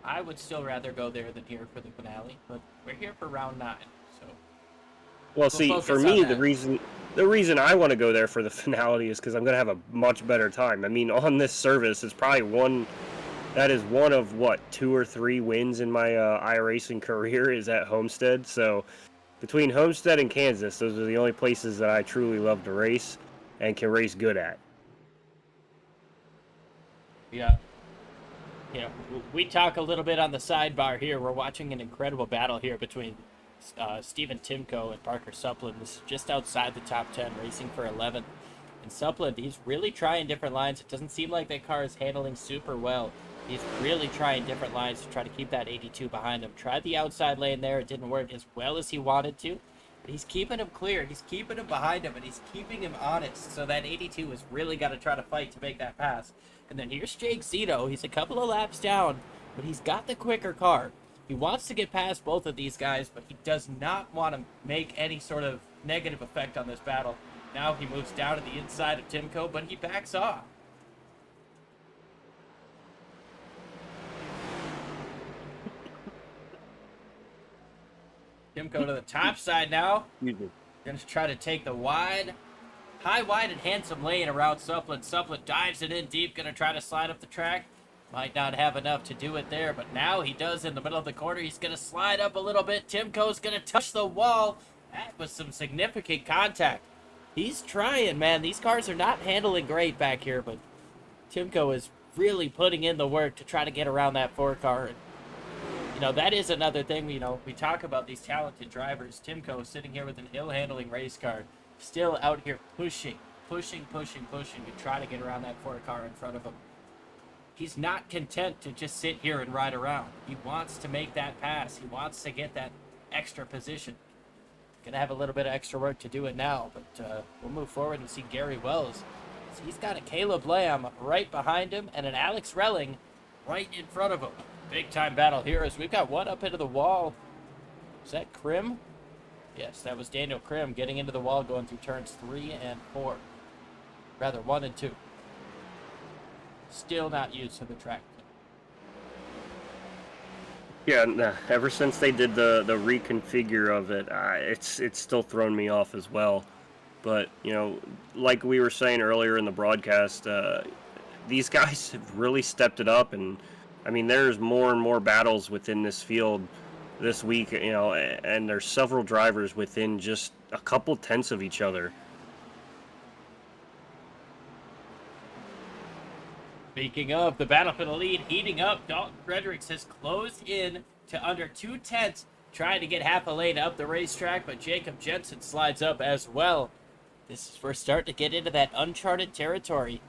I would still rather go there than here for the finale, but we're here for round 9, so. Well, see, for me, the reason I want to go there for the finale is because I'm going to have a much better time. I mean, on this service, it's probably one of, what, 2 or 3 wins in my iRacing career is at Homestead. So between Homestead and Kansas, those are the only places that I truly love to race and can race good at. Yeah. We talk a little bit on the sidebar here. We're watching an incredible battle here between Stephen Timko and Parker Suppland. This is just outside the top 10, racing for 11th. And Suppland, he's really trying different lines. It doesn't seem like that car is handling super well. He's really trying different lines to try to keep that 82 behind him. Tried the outside lane there. It didn't work as well as he wanted to. But he's keeping him clear. He's keeping him behind him, and he's keeping him honest. So that 82 has really got to try to fight to make that pass. And then here's Jake Zito. He's a couple of laps down, but he's got the quicker car. He wants to get past both of these guys, but he does not want to make any sort of negative effect on this battle. Now he moves down to the inside of Timko, but he backs off. Timko to the top side now. Going to try to take the high, wide, and handsome lane around Suppland. Suppland dives it in deep, going to try to slide up the track. Might not have enough to do it there, but now he does in the middle of the corner. He's going to slide up a little bit. Timko's going to touch the wall. That was some significant contact. He's trying, man. These cars are not handling great back here, but Timko is really putting in the work to try to get around that 4 car. And, that is another thing, we talk about these talented drivers. Timko sitting here with an ill-handling race car, still out here pushing to try to get around that 4 car in front of him. He's not content to just sit here and ride around. He wants to make that pass. He wants to get that extra position. Gonna have a little bit of extra work to do it now, but we'll move forward and see Gary Wells. So he's got a Caleb Lamb right behind him and an Alex Relling right in front of him. Big time battle here as we've got one up into the wall. Is that Krim? Yes, that was Daniel Krim getting into the wall going through turns 3 and 4. Rather, 1 and 2. Still not used to the track. Yeah, ever since they did the reconfigure of it, it's still thrown me off as well. But, like we were saying earlier in the broadcast, these guys have really stepped it up. And, I mean, there's more and more battles within this field this week, and there's several drivers within just a couple tenths of each other. Speaking of the battle for the lead heating up, Dalton Fredericks has closed in to under 2 tenths, trying to get half a lane up the racetrack, but Jacob Jensen slides up as well. We're starting to get into that uncharted territory.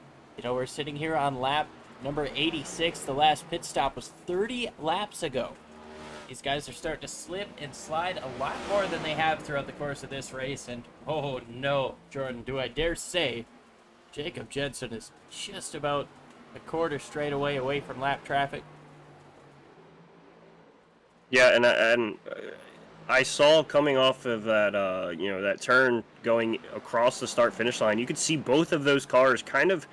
We're sitting here on lap number 86. The last pit stop was 30 laps ago. These guys are starting to slip and slide a lot more than they have throughout the course of this race, and oh no, Jordan, do I dare say, Jacob Jensen is just about a quarter straightaway away from lap traffic. Yeah, and I saw coming off of that, that turn going across the start-finish line, you could see both of those cars kind of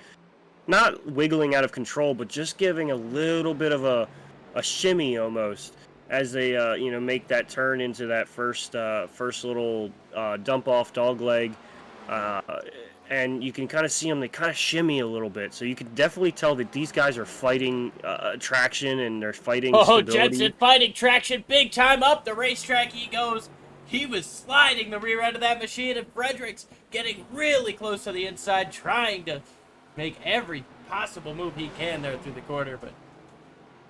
not wiggling out of control, but just giving a little bit of a shimmy almost as they, make that turn into that first little dump-off dogleg. And you can kind of see them, they kind of shimmy a little bit. So you can definitely tell that these guys are fighting traction and they're fighting stability. Jensen fighting traction big time up the racetrack he goes. He was sliding the rear end of that machine, and Fredericks getting really close to the inside, trying to make every possible move he can there through the corner. But,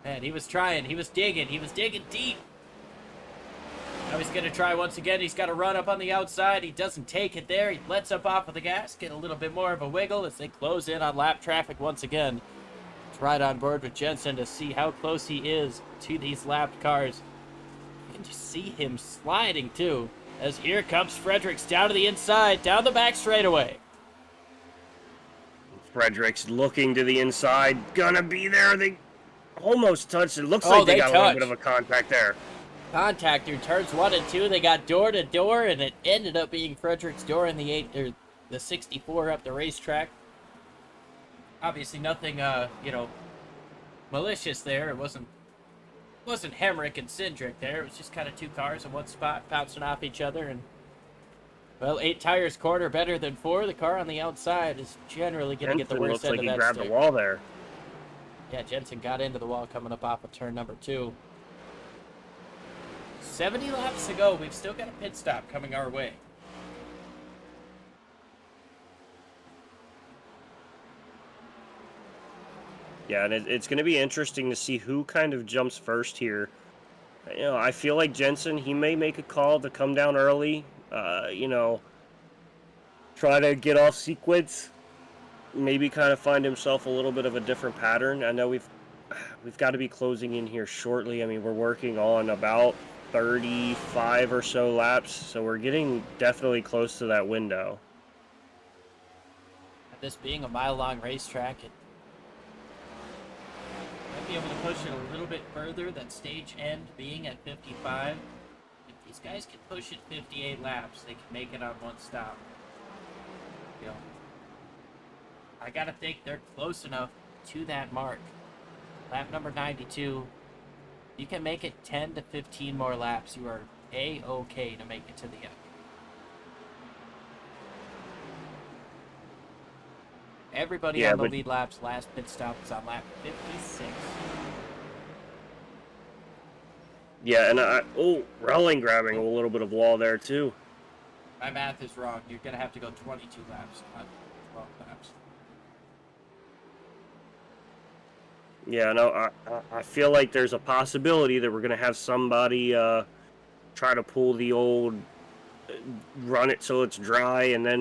man, he was trying. He was digging deep. Now he's going to try once again. He's got to run up on the outside. He doesn't take it there. He lets up off of the gas, get a little bit more of a wiggle as they close in on lap traffic once again. It's right on board with Jensen to see how close he is to these lapped cars. You can just see him sliding too. as here comes Fredericks down to the inside, down the back straightaway. Fredericks looking to the inside, gonna be there. They almost touched it. Looks Oh, like they they got a little bit touched. of a contact there. Contact through turns 1 and 2. They got door to door, and it ended up being Fredericks' door in the 64 up the racetrack. Obviously, nothing malicious there. It wasn't Hemrick and Cindric there. It was just kind of two cars in one spot bouncing off each other, and well, 8 tires corner better than 4. The car on the outside is generally going to get the Jensen worst looks end like of he that grabbed stick. the wall there. Yeah, Jensen got into the wall coming up off of turn number 2. 70 laps to go. We've still got a pit stop coming our way. Yeah, and it's going to be interesting to see who kind of jumps first here. You know, I feel like Jensen, he may make a call to come down early. You know, try to get off sequence. Maybe kind of find himself a little bit of a different pattern. I know we've got to be closing in here shortly. I mean, we're working on about 35 or so laps, so we're getting definitely close to that window. This being a mile-long racetrack, it might be able to push it a little bit further. That stage end being at 55. If these guys can push it 58 laps, they can make it on one stop. You know, I gotta think they're close enough to that mark. Lap number 92. You can make it 10 to 15 more laps. You are A-okay to make it to the end. Everybody on the lead laps. Last pit stop is on lap 56. Yeah, and Rowling grabbing a little bit of wall there too. My math is wrong. You're gonna have to go 22 laps, not 12 laps. Yeah, no, I feel like there's a possibility that we're gonna have somebody try to pull the old run it so it's dry, and then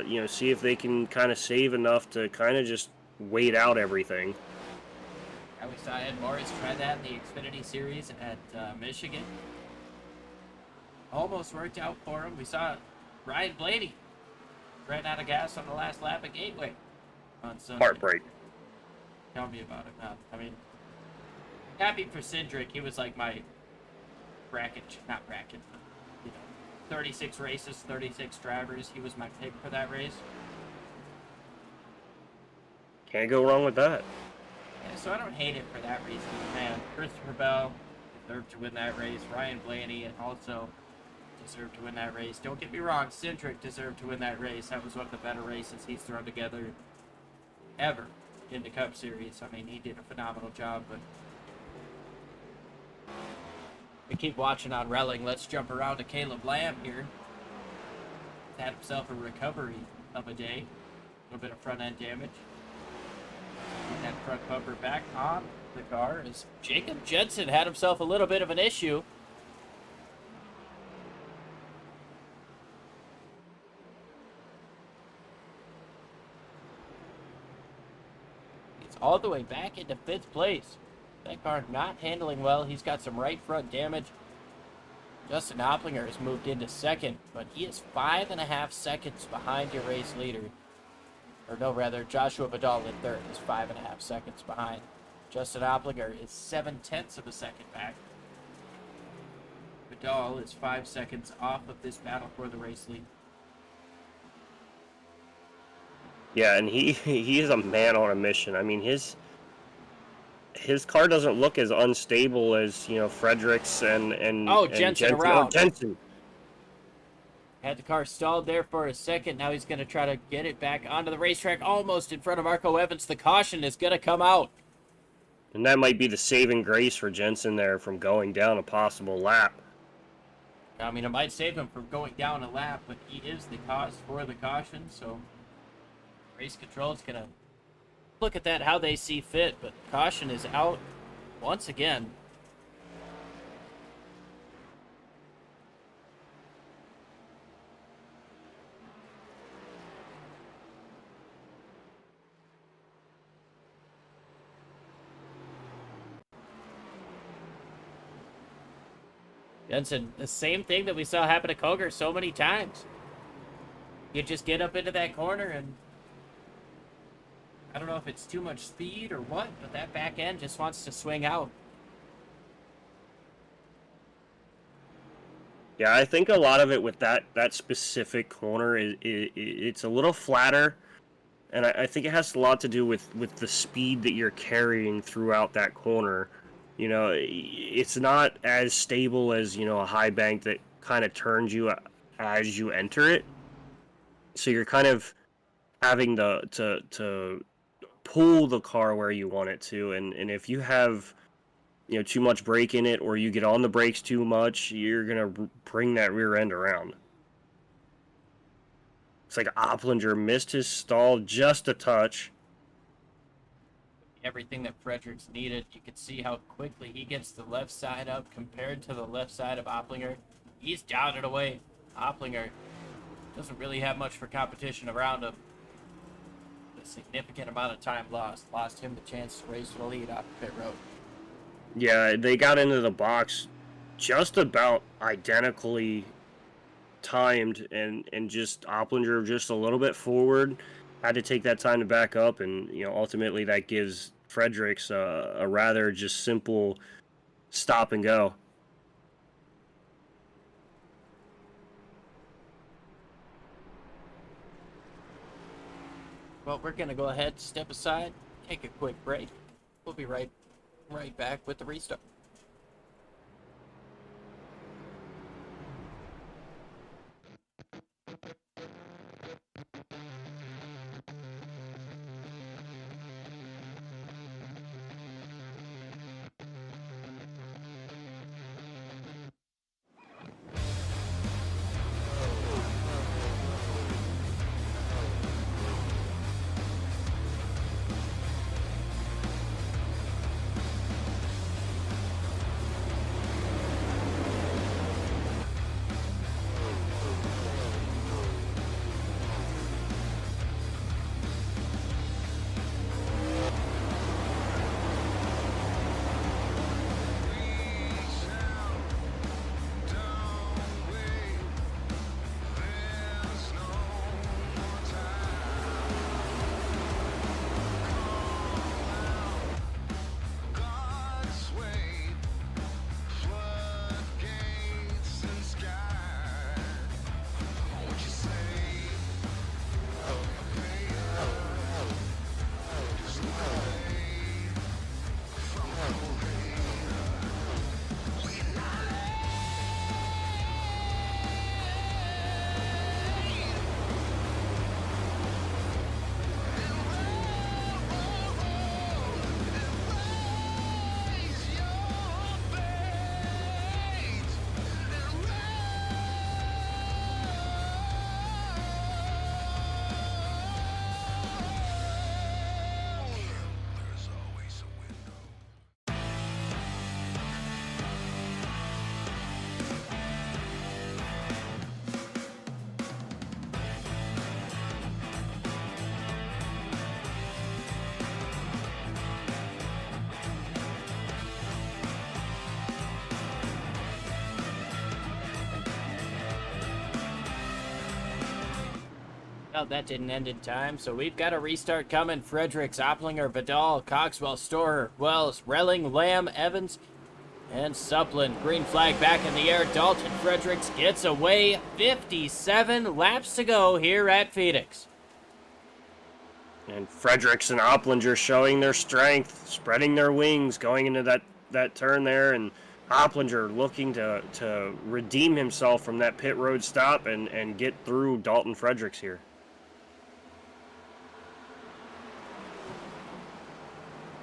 you know, see if they can kind of save enough to kind of just wait out everything. And we saw Ed Morris try that in the Xfinity Series at Michigan. Almost worked out for him. We saw Ryan Blaney ran out of gas on the last lap at Gateway on Sunday. Heartbreak. Tell me about it now. I mean, happy for Cindric. He was like my not bracket, but, you know, 36 races, 36 drivers. He was my pick for that race. Can't go wrong with that. Yeah, so I don't hate it for that reason. Man, Christopher Bell deserved to win that race. Ryan Blaney also deserved to win that race. Don't get me wrong, Cindric deserved to win that race. That was one of the better races he's thrown together ever in the Cup Series. I mean, he did a phenomenal job, but we keep watching on Relling. Let's jump around to Caleb Lamb here. He's had himself a recovery of a day. A little bit of front end damage. Get that front bumper back on the car as Jacob Jensen had himself a little bit of an issue. He's all the way back into 5th place. That car not handling well. He's got some right front damage. Justin Opplinger has moved into 2nd, but he is 5.5 seconds behind your race leader. Or no, rather, Joshua Vidal in 3rd is 5.5 seconds behind. Justin Opplinger is 0.7 of a second back. Vidal is 5 seconds off of this battle for the race lead. Yeah, and he is a man on a mission. I mean, his car doesn't look as unstable as, you know, Fredericks and Jensen around. Jensen. Had the car stalled there for a second. Now he's going to try to get it back onto the racetrack, almost in front of Marco Evans. The caution is going to come out. And that might be the saving grace for Jensen there from going down a possible lap. I mean, it might save him from going down a lap, but he is the cause for the caution, so race control is going to look at that how they see fit, but caution is out once again. Jensen, the same thing that we saw happen to Koger so many times. You just get up into that corner and I don't know if it's too much speed or what, but that back end just wants to swing out. Yeah, I think a lot of it with that specific corner is it's a little flatter, and I think it has a lot to do with the speed that you're carrying throughout that corner. You know, it's not as stable as, you know, a high bank that kind of turns you as you enter it. So you're kind of having to pull the car where you want it to, and if you have, you know, too much brake in it, or you get on the brakes too much, you're gonna bring that rear end around. It's like Opplinger missed his stall just a touch. Everything that Fredericks needed. You could see how quickly he gets the left side up compared to the left side of Opplinger. He's down and away. Opplinger doesn't really have much for competition around him. A significant amount of time lost him the chance to race for the lead off the pit road. Yeah, they got into the box just about identically timed, and just Opplinger just a little bit forward, had to take that time to back up, and, you know, ultimately that gives Fredericks a rather just simple stop and go. Well, we're gonna go ahead, step aside, take a quick break. We'll be right back with the restart. Well, that didn't end in time, so we've got a restart coming. Fredericks, Opplinger, Vidal, Coxwell, Storer, Wells, Relling, Lamb, Evans, and Supplin. Green flag back in the air. Dalton Fredericks gets away. 57 laps to go here at Phoenix. And Fredericks and Opplinger showing their strength, spreading their wings, going into that turn there, and Opplinger looking to redeem himself from that pit road stop and get through Dalton Fredericks here.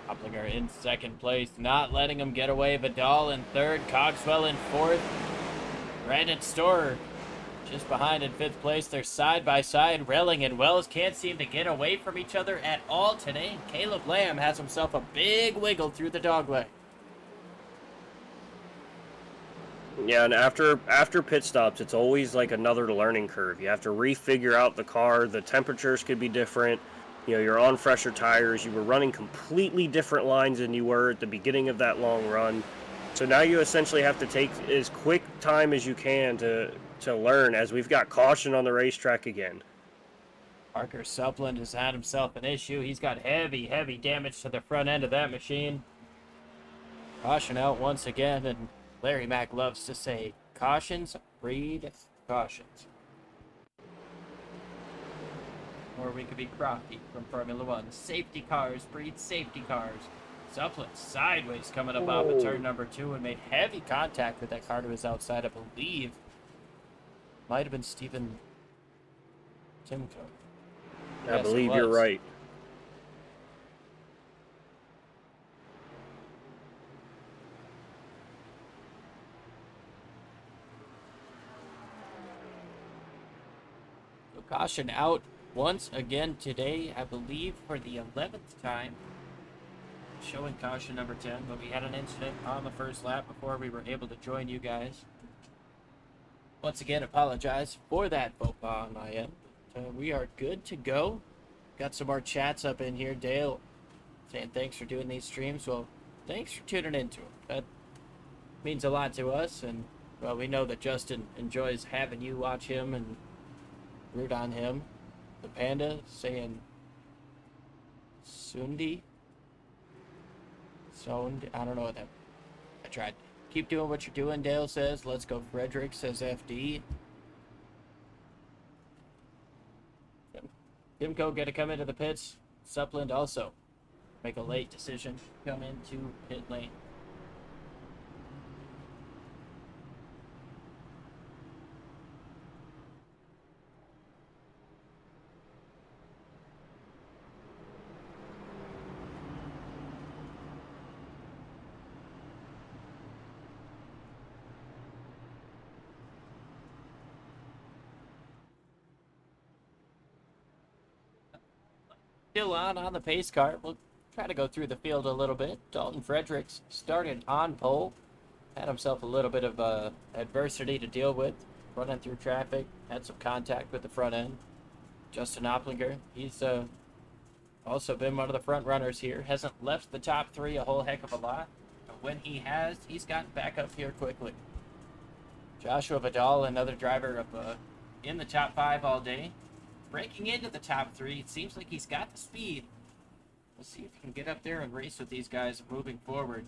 Opplinger in second place, not letting him get away. Vidal in third, Cogswell in fourth. Brandon Storer just behind in fifth place. They're side by side. Relling and Wells can't seem to get away from each other at all today. Caleb Lamb has himself a big wiggle through the dogleg. Yeah, and after pit stops, it's always like another learning curve. You have to refigure out the car. The temperatures could be different. You know, you're on fresher tires. You were running completely different lines than you were at the beginning of that long run. So now you essentially have to take as quick time as you can to learn, as we've got caution on the racetrack again. Parker Suppland has had himself an issue. He's got heavy, heavy damage to the front end of that machine. Caution out once again, and Larry Mack loves to say, cautions breed cautions. Or we could be Crocky from Formula One. Safety cars breed safety cars. Suppland sideways coming up off of turn number 2 and made heavy contact with that car to his outside. I believe might have been Stephen Timko. I believe you're right. So caution out once again today, I believe for the 11th time. Showing caution number 10, but we had an incident on the first lap before we were able to join you guys. Once again, apologize for that faux pas on my end. We are good to go. Got some more chats up in here. Dale saying thanks for doing these streams. Well, thanks for tuning into them. That means a lot to us, and well, we know that Justin enjoys having you watch him and root on him. The Panda saying Sundi. I don't know what that. I tried. Keep doing what you're doing, Dale says. Let's go, Frederick, says FD. Timko got to come into the pits. Suppland also make a late decision. Come into pit lane. Still on the pace car. We'll try to go through the field a little bit. Dalton Fredericks started on pole. Had himself a little bit of adversity to deal with. Running through traffic. Had some contact with the front end. Justin Opplinger. He's also been one of the front runners here. Hasn't left the top 3 a whole heck of a lot. But when he has, he's gotten back up here quickly. Joshua Vidal, another driver of in the top 5 all day. Breaking into the top 3, it seems like he's got the speed. We'll see if he can get up there and race with these guys moving forward.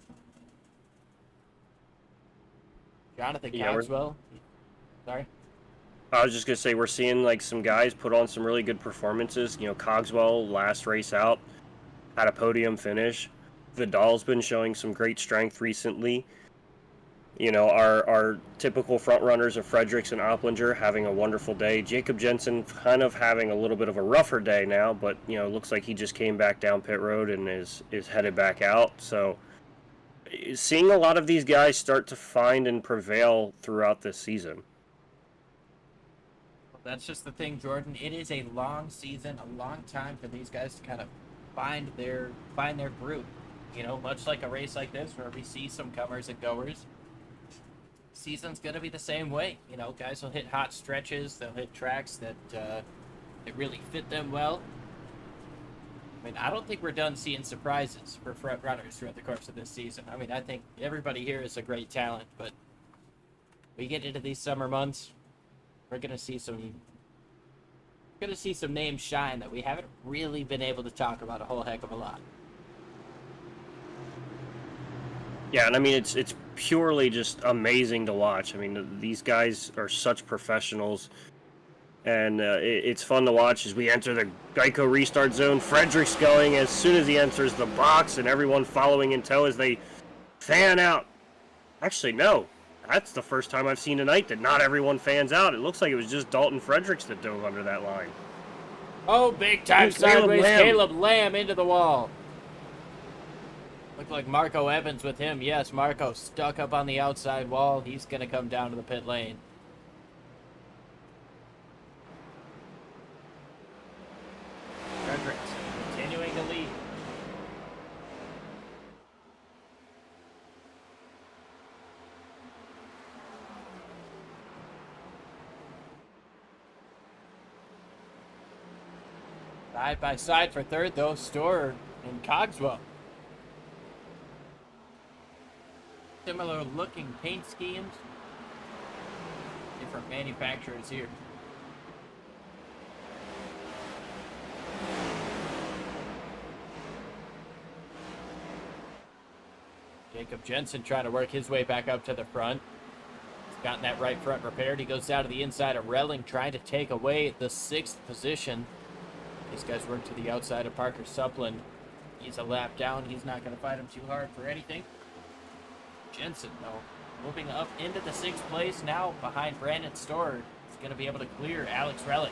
Jonathan Cogswell. Sorry? I was just going to say, we're seeing like some guys put on some really good performances. You know, Cogswell, last race out, had a podium finish. Vidal's been showing some great strength recently. You know, our typical front runners of Fredericks and Opplinger having a wonderful day. Jacob Jensen kind of having a little bit of a rougher day now, but, you know, looks like he just came back down pit road and is headed back out. So seeing a lot of these guys start to find and prevail throughout this season. That's just the thing, Jordan. It is a long season, a long time for these guys to kind of find their groove. You know, much like a race like this where we see some comers and goers. Season's gonna be the same way. You know, guys will hit hot stretches. They'll hit tracks that really fit them well. I mean, I don't think we're done seeing surprises for front runners throughout the course of this season. I mean, I think everybody here is a great talent, but we get into these summer months, we're gonna see some names shine that we haven't really been able to talk about a whole heck of a lot. Yeah, and I mean, it's purely just amazing to watch. I mean, these guys are such professionals, and it's fun to watch as we enter the Geico restart zone. Frederick's going as soon as he enters the box, and everyone following in tow as they fan out. Actually, no. That's the first time I've seen tonight that not everyone fans out. It looks like it was just Dalton Fredericks that dove under that line. Oh, big time sideways. Caleb Lamb into the wall. Looked like Marco Evans with him. Yes, Marco stuck up on the outside wall. He's going to come down to the pit lane. Fredericks continuing to lead. Side by side for third, though, Storer and Cogswell. Similar looking paint schemes. Different manufacturers here. Jacob Jensen trying to work his way back up to the front. He's gotten that right front repaired. He goes down to the inside of Relling, trying to take away the 6th position. These guys work to the outside of Parker Supplin. He's a lap down. He's not going to fight him too hard for anything. Jensen, though, moving up into the 6th place now behind Brandon Storer. He's going to be able to clear Alex Relling.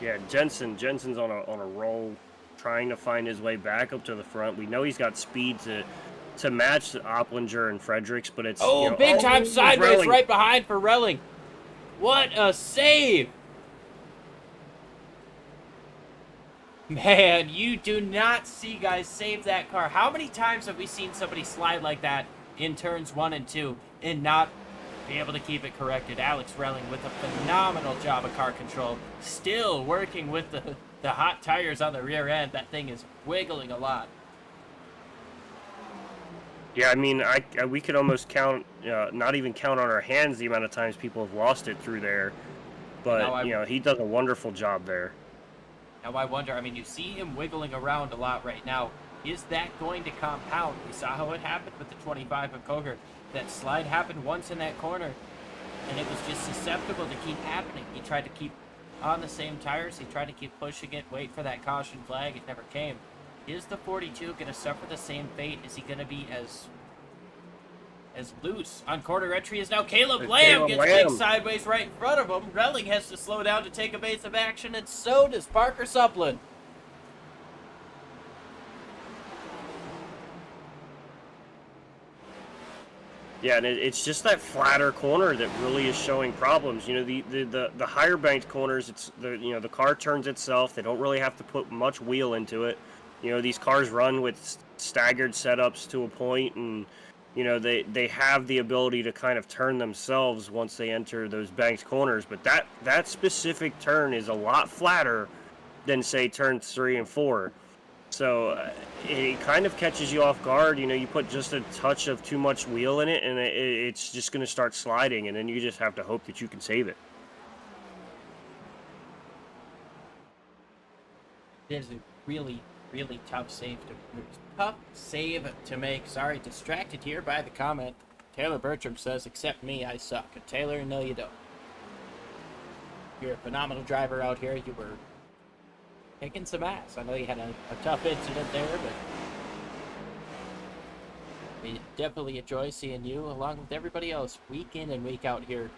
Yeah, Jensen's on a roll, trying to find his way back up to the front. We know he's got speed to match Opplinger and Fredericks, but it's Big time sideways Relling. right behind for Relling. What a save! Man, you do not see guys save that car. How many times have we seen somebody slide like that in turns 1 and 2 and not be able to keep it corrected? Alex Relling with a phenomenal job of car control. Still working with the hot tires on the rear end. That thing is wiggling a lot. Yeah, I mean, we could almost count, not even count on our hands the amount of times people have lost it through there. But, he does a wonderful job there. Now I wonder, I mean, you see him wiggling around a lot right now. Is that going to compound? We saw how it happened with the 25 of Coger. That slide happened once in that corner, and it was just susceptible to keep happening. He tried to keep on the same tires. He tried to keep pushing it, wait for that caution flag. It never came. Is the 42 going to suffer the same fate? Is he going to be as loose? On quarter entry is now Caleb Lamb. Gets big sideways right in front of him. Relling has to slow down to take a base of action, and so does Parker Supplin. Yeah, and it's just that flatter corner that really is showing problems. The higher banked corners, it's the car turns itself. They don't really have to put much wheel into it. These cars run with staggered setups to a point, and they have the ability to kind of turn themselves once they enter those banked corners. But that specific turn is a lot flatter than, say, turns 3 and 4. So it kind of catches you off guard. You put just a touch of too much wheel in it, and it's just going to start sliding, and then you just have to hope that you can save it. It is a really, really tough save to make. Sorry, distracted here by the comment. Taylor Bertram says, "Except me, I suck." And Taylor, no, you don't. You're a phenomenal driver out here. You were kicking some ass. I know you had a tough incident there, but we definitely enjoy seeing you along with everybody else week in and week out here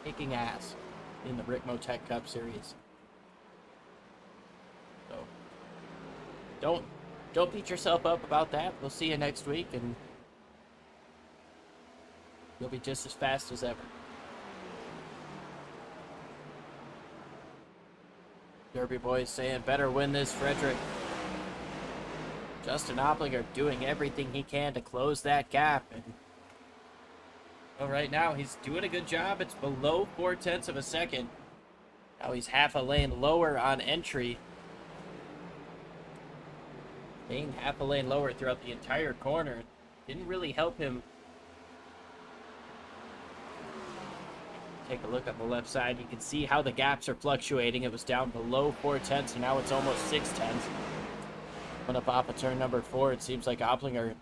kicking ass in the Ricmotech Cup Series. So don't beat yourself up about that. We'll see you next week, and you'll be just as fast as ever. Derby Boys saying, better win this, Frederick. Justin Opplinger doing everything he can to close that gap. And well, right now, he's doing a good job. It's below 0.4 of a second. Now he's half a lane lower on entry. Being half a lane lower throughout the entire corner didn't really help him. Take a look at the left side. You can see how the gaps are fluctuating. It was down below 0.4, and now it's almost 0.6. Coming up off of turn number 4, it seems like Opplinger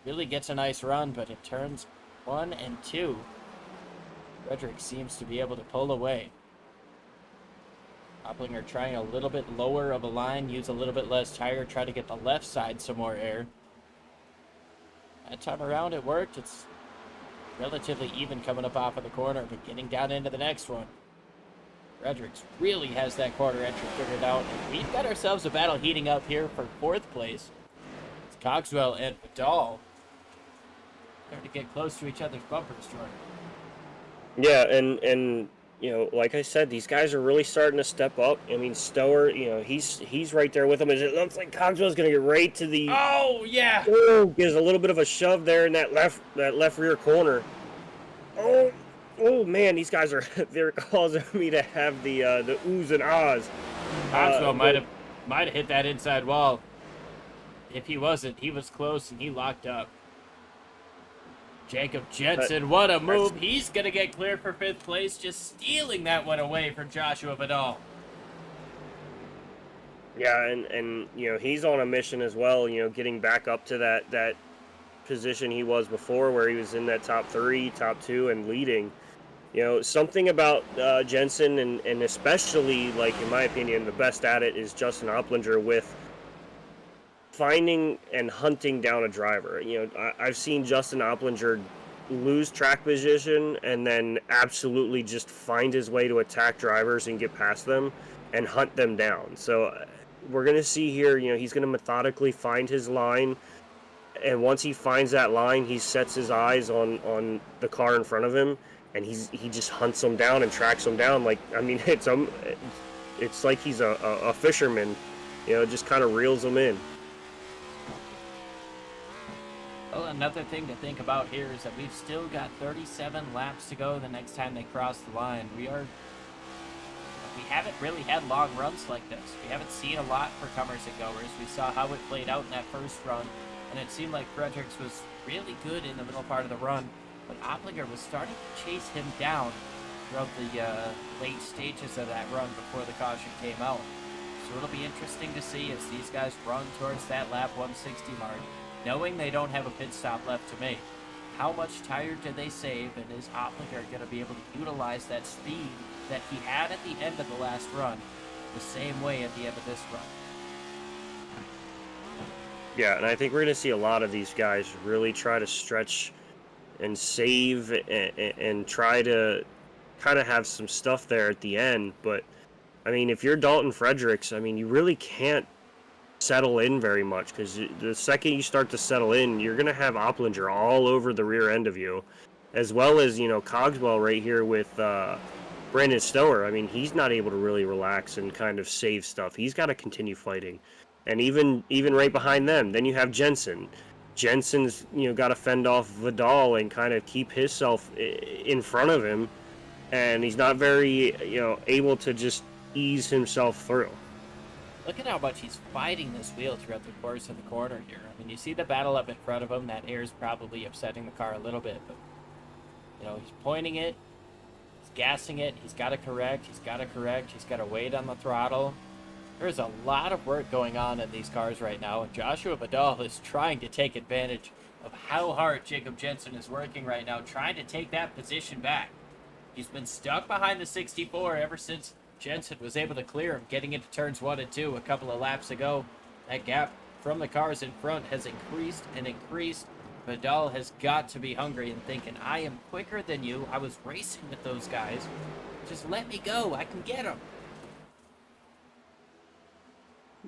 really gets a nice run, but in turns 1 and 2, Frederick seems to be able to pull away. Opplinger trying a little bit lower of a line, use a little bit less tire, try to get the left side some more air. That time around it worked. It's relatively even coming up off of the corner, but getting down into the next one. Fredericks really has that quarter entry figured out, and we've got ourselves a battle heating up here for 4th place. It's Cogswell and Vidal starting to get close to each other's bumpers, Jordan. Yeah, and like I said, these guys are really starting to step up. I mean, Stower, he's right there with them. As it looks like Cogswell's going to get right to the... Oh, yeah! Oh, gives a little bit of a shove there in that left rear corner. Oh man, these guys are... They're causing me to have the oohs and ahs. Cogswell might have hit that inside wall. if he wasn't, he was close and he locked up. Jacob Jensen, what a move. He's going to get cleared for 5th place, just stealing that one away from Joshua Vidal. Yeah, and you know, he's on a mission as well, you know, getting back up to that position he was before, where he was in that top 3, top 2, and leading. You know, something about Jensen, and especially, like, in my opinion, the best at it is Justin Oplinger with finding and hunting down a driver. You know, I've seen Justin Oplinger lose track position and then absolutely just find his way to attack drivers and get past them and hunt them down. So we're going to see here, you know, he's going to methodically find his line, and once he finds that line, he sets his eyes on the car in front of him, and he just hunts them down and tracks them down. Like, I mean, it's like he's a fisherman, you know, just kind of reels them in. Well, another thing to think about here is that we've still got 37 laps to go the next time they cross the line. We haven't really had long runs like this. We haven't seen a lot for comers and goers. We saw how it played out in that first run, and it seemed like Fredericks was really good in the middle part of the run, but Oplinger was starting to chase him down throughout the late stages of that run before the caution came out. So it'll be interesting to see as these guys run towards that lap 160 mark, knowing they don't have a pit stop left to make. How much tire do they save, and is Oplinger going to be able to utilize that speed that he had at the end of the last run the same way at the end of this run? Yeah, and I think we're going to see a lot of these guys really try to stretch and save and try to kind of have some stuff there at the end. But, I mean, if you're Dalton Fredericks, I mean, you really can't settle in very much, because the second you start to settle in, you're going to have Oplinger all over the rear end of you, as well as, you know, Cogswell right here with Brandon Stower. I mean, he's not able to really relax and kind of save stuff. He's got to continue fighting. And even right behind them, then you have Jensen. Jensen's, you know, got to fend off Vidal and kind of keep himself in front of him, and he's not very, you know, able to just ease himself through. Look at how much he's fighting this wheel throughout the course of the corner here. I mean, you see the battle up in front of him. That air is probably upsetting the car a little bit, but, you know, he's pointing it, he's gassing it, he's got to correct, he's got to wait on the throttle. There's a lot of work going on in these cars right now, and Joshua Vidal is trying to take advantage of how hard Jacob Jensen is working right now, trying to take that position back. He's been stuck behind the 64 ever since Jensen was able to clear him, getting into turns 1 and 2 a couple of laps ago. That gap from the cars in front has increased and increased. Vidal has got to be hungry and thinking, I am quicker than you. I was racing with those guys. Just let me go. I can get them.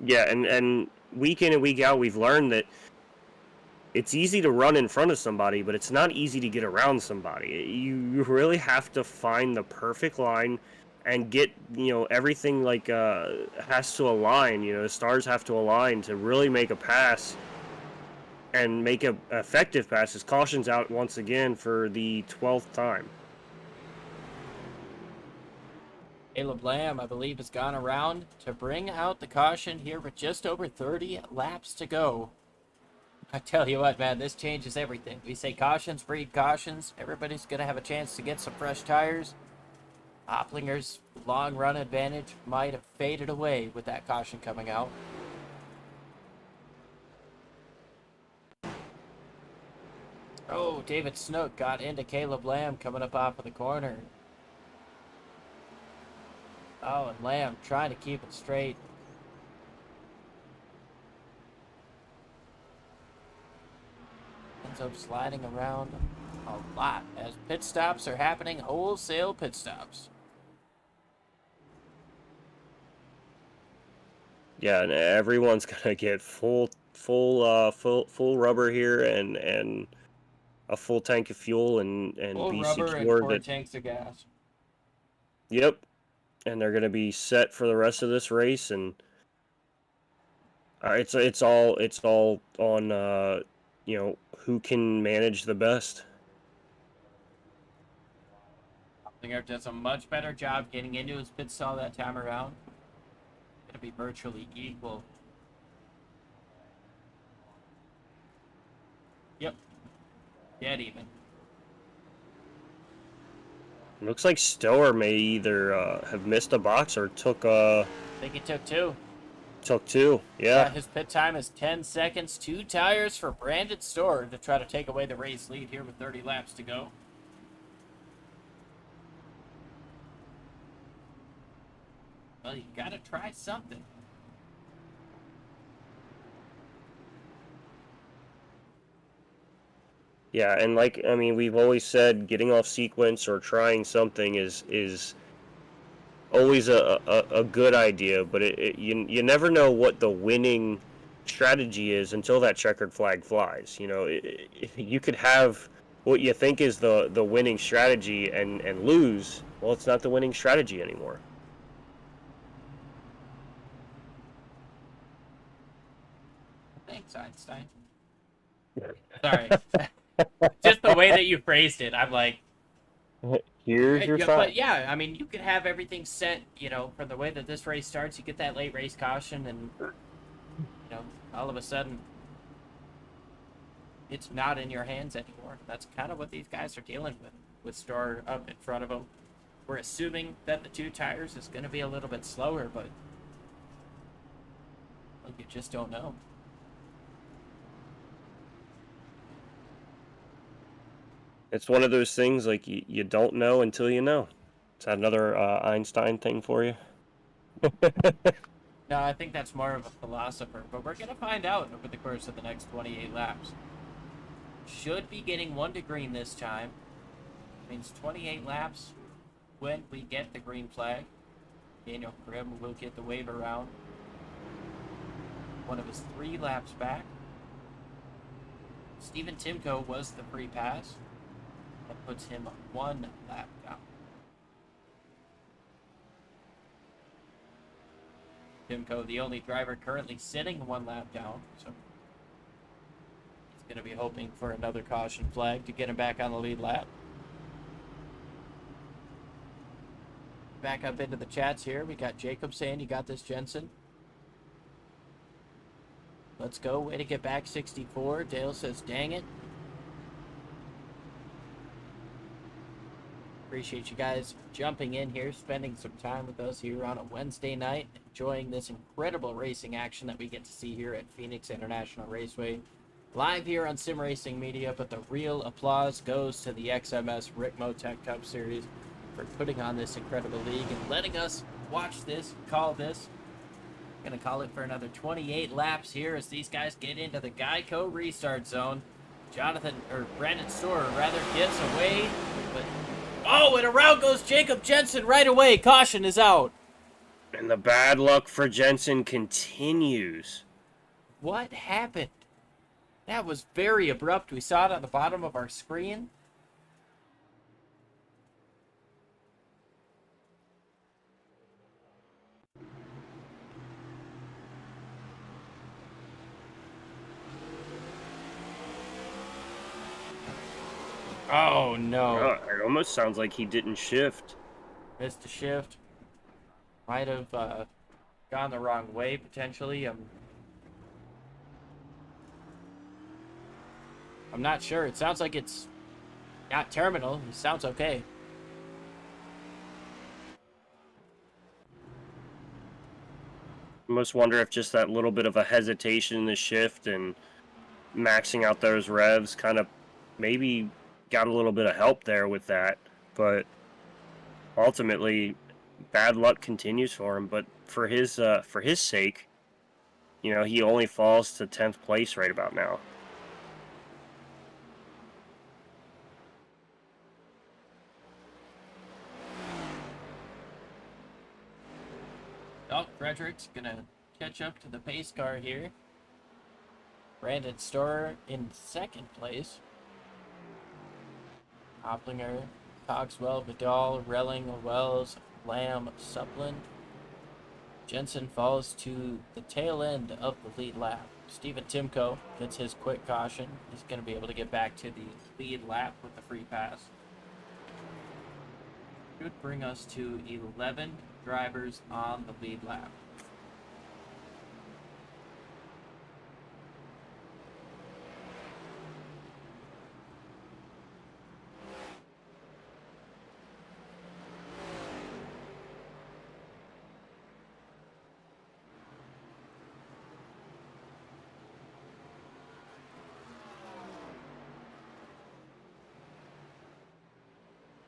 Yeah, and week in and week out, we've learned that it's easy to run in front of somebody, but it's not easy to get around somebody. You really have to find the perfect line and get, you know, everything like has to align. You know, the stars have to align to really make a pass and make an effective pass. His caution's out once again for the 12th time. Caleb Lamb, I believe, has gone around to bring out the caution here with just over 30 laps to go. I tell you what, man, this changes everything. We say cautions breed cautions. Everybody's going to have a chance to get some fresh tires. Oplinger's long run advantage might have faded away with that caution coming out. Oh, David Snook got into Caleb Lamb coming up off of the corner. Oh, and Lamb trying to keep it straight. Ends up sliding around a lot as pit stops are happening, wholesale pit stops. Yeah, and everyone's gonna get full rubber here and a full tank of fuel and Full be rubber secured. and 4 tanks of gas. Yep, and they're gonna be set for the rest of this race, and it's all on you know, who can manage the best. Oplinger does a much better job getting into his pit stall that time around. Gonna be virtually equal. Yep. Dead even. Looks like Stower may either have missed a box or took I think he took 2. two. Yeah. His pit time is 10 seconds. 2 tires for Brandon Storer to try to take away the race lead here with 30 laps to go. Well, you gotta try something. Yeah, and like I mean, we've always said getting off sequence or trying something is always a good idea, but you never know what the winning strategy is until that checkered flag flies. You know, you could have what you think is the winning strategy and lose. Well, it's not the winning strategy anymore. Thanks, Einstein. Sorry. Just the way that you phrased it, I'm like, Here's your sign. but yeah, I mean, you could have everything set, you know, for the way that this race starts. You get that late race caution, and you know, all of a sudden, it's not in your hands anymore. That's kind of what these guys are dealing with Storer up in front of them. We're assuming that the 2 tires is going to be a little bit slower, but well, you just don't know. It's one of those things like you don't know until you know. Is that another Einstein thing for you? No, I think that's more of a philosopher, but we're going to find out over the course of the next 28 laps. Should be getting 1 to green this time. Means 28 laps when we get the green flag. Daniel Grimm will get the wave around. One of his 3 laps back. Stephen Timko was the free pass. That puts him 1 lap down. Timko, the only driver currently sitting 1 lap down, so he's going to be hoping for another caution flag to get him back on the lead lap. Back up into the chats here. We got Jacob saying, "You got this, Jensen." Let's go. Way to get back, 64. Dale says, "Dang it." Appreciate you guys jumping in here, spending some time with us here on a Wednesday night, enjoying this incredible racing action that we get to see here at Phoenix International Raceway. Live here on Sim Racing Media, but the real applause goes to the XMS Ricmotech Cup Series for putting on this incredible league and letting us watch this, call this. Gonna call it for another 28 laps here as these guys get into the Geico restart zone. Brandon Storer rather gets away, but oh, and around goes Jacob Jensen right away. Caution is out. And the bad luck for Jensen continues. What happened? That was very abrupt. We saw it on the bottom of our screen. Oh, no. It almost sounds like he didn't shift. Missed a shift. Might have gone the wrong way, potentially. I'm not sure. It sounds like it's not terminal. It sounds okay. Almost wonder if just that little bit of a hesitation in the shift and maxing out those revs kind of maybe got a little bit of help there with that. But ultimately, bad luck continues for him. But for his sake, you know, he only falls to 10th place right about now. Oh, Frederick's gonna catch up to the pace car here. Brandon Storer in 2nd place. Hopplinger, Cogswell, Vidal, Relling, Wells, Lamb, Supplin. Jensen falls to the tail end of the lead lap. Stephen Timko gets his quick caution. He's going to be able to get back to the lead lap with the free pass. Should bring us to 11 drivers on the lead lap.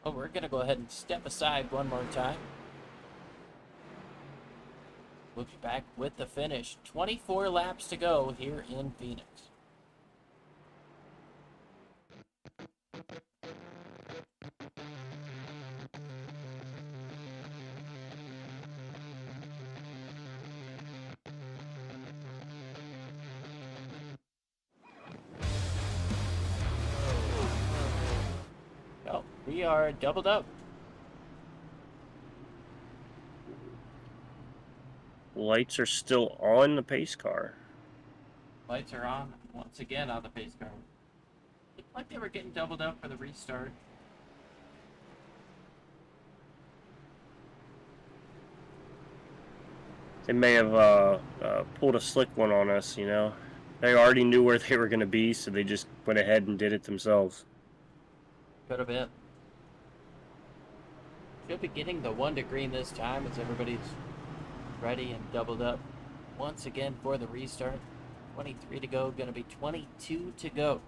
Well, we're going to go ahead and step aside one more time. We'll be back with the finish. 24 laps to go here in Phoenix. Oh, we are doubled up. Lights are still on the pace car. Lights are on once again on the pace car. Looked like they were getting doubled up for the restart. They may have pulled a slick one on us, you know. They already knew where they were going to be, so they just went ahead and did it themselves. Could have been. Should be getting the 1 to green this time as everybody's ready and doubled up once again for the restart. 23 to go, going to be 22 to go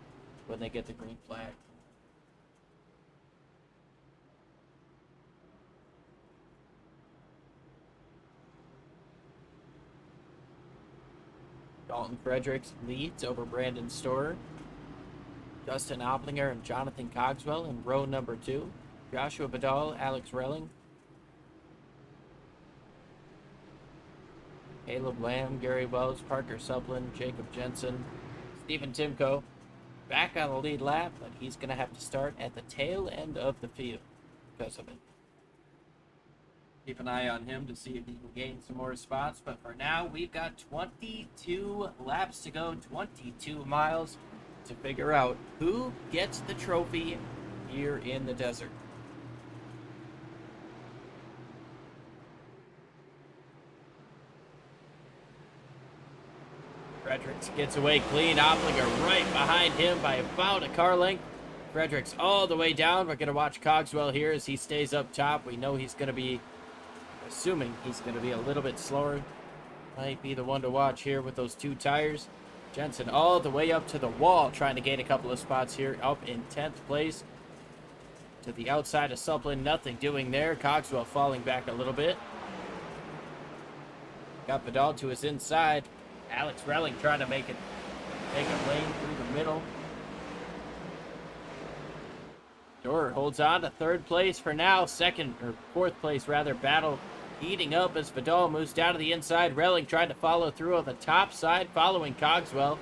when they get the green flag. Dalton Fredericks leads over Brandon Storer. Justin Oplinger and Jonathan Cogswell in row number 2. Joshua Badal, Alex Relling. Caleb Lamb, Gary Wells, Parker Suplin, Jacob Jensen, Stephen Timko. Back on the lead lap, but he's going to have to start at the tail end of the field because of it. Keep an eye on him to see if he can gain some more spots. But for now, we've got 22 laps to go, 22 miles to figure out who gets the trophy here in the desert. Fredericks gets away clean. Oplinger right behind him by about a car length. Fredericks all the way down. We're going to watch Cogswell here as he stays up top. We know he's going to be, assuming he's going to be a little bit slower. Might be the one to watch here with those 2 tires. Jensen all the way up to the wall, trying to gain a couple of spots here, up in 10th place. To the outside of Suplin, nothing doing there. Cogswell falling back a little bit. Got Vidal to his inside. Alex Relling trying to make a lane through the middle. Storer holds on to 3rd place for now. 4th place rather. Battle heating up as Vidal moves down to the inside. Relling trying to follow through on the top side, following Cogswell.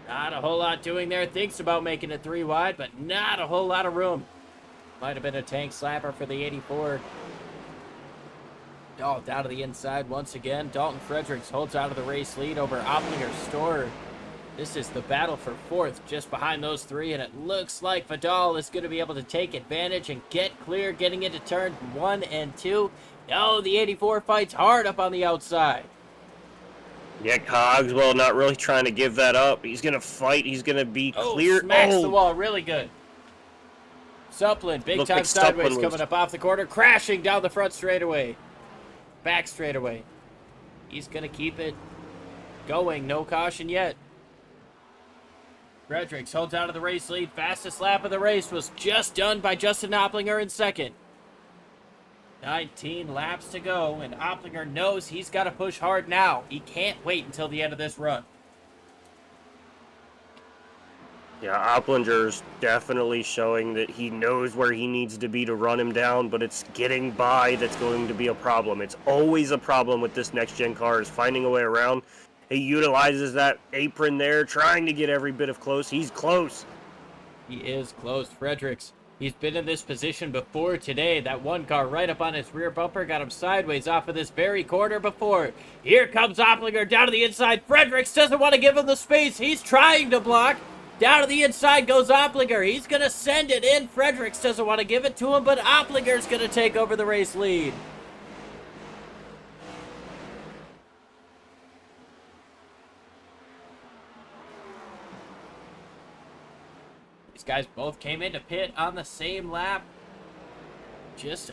Not a whole lot doing there. Thinks about making it 3 wide, but not a whole lot of room. Might have been a tank slapper for the 84. Oh, down to the inside once again. Dalton Fredericks holds out of the race lead over Oplinger Storer. This is the battle for 4th, just behind those 3, and it looks like Vidal is going to be able to take advantage and get clear, getting into turn 1 and 2. Oh, the 84 fights hard up on the outside. Yeah, Cogswell not really trying to give that up. He's going to fight. He's going to be clear. Smacks the wall really good. Suplin, big time sideways coming up off the corner, crashing down the front straightaway. Back straightaway. He's going to keep it going. No caution yet. Fredericks holds out of the race lead. Fastest lap of the race was just done by Justin Oplinger in 2nd. 19 laps to go, and Oplinger knows he's got to push hard now. He can't wait until the end of this run. Yeah, Oplinger's definitely showing that he knows where he needs to be to run him down, but it's getting by that's going to be a problem. It's always a problem with this next-gen car, is finding a way around. He utilizes that apron there, trying to get every bit of close. He's close. He is close. Fredericks, he's been in this position before today. That one car right up on his rear bumper got him sideways off of this very corner before. Here comes Oplinger down to the inside. Fredericks doesn't want to give him the space. He's trying to block. Down to the inside goes Oplinger. He's going to send it in. Fredericks doesn't want to give it to him, but Oplinger's going to take over the race lead. These guys both came into pit on the same lap. Just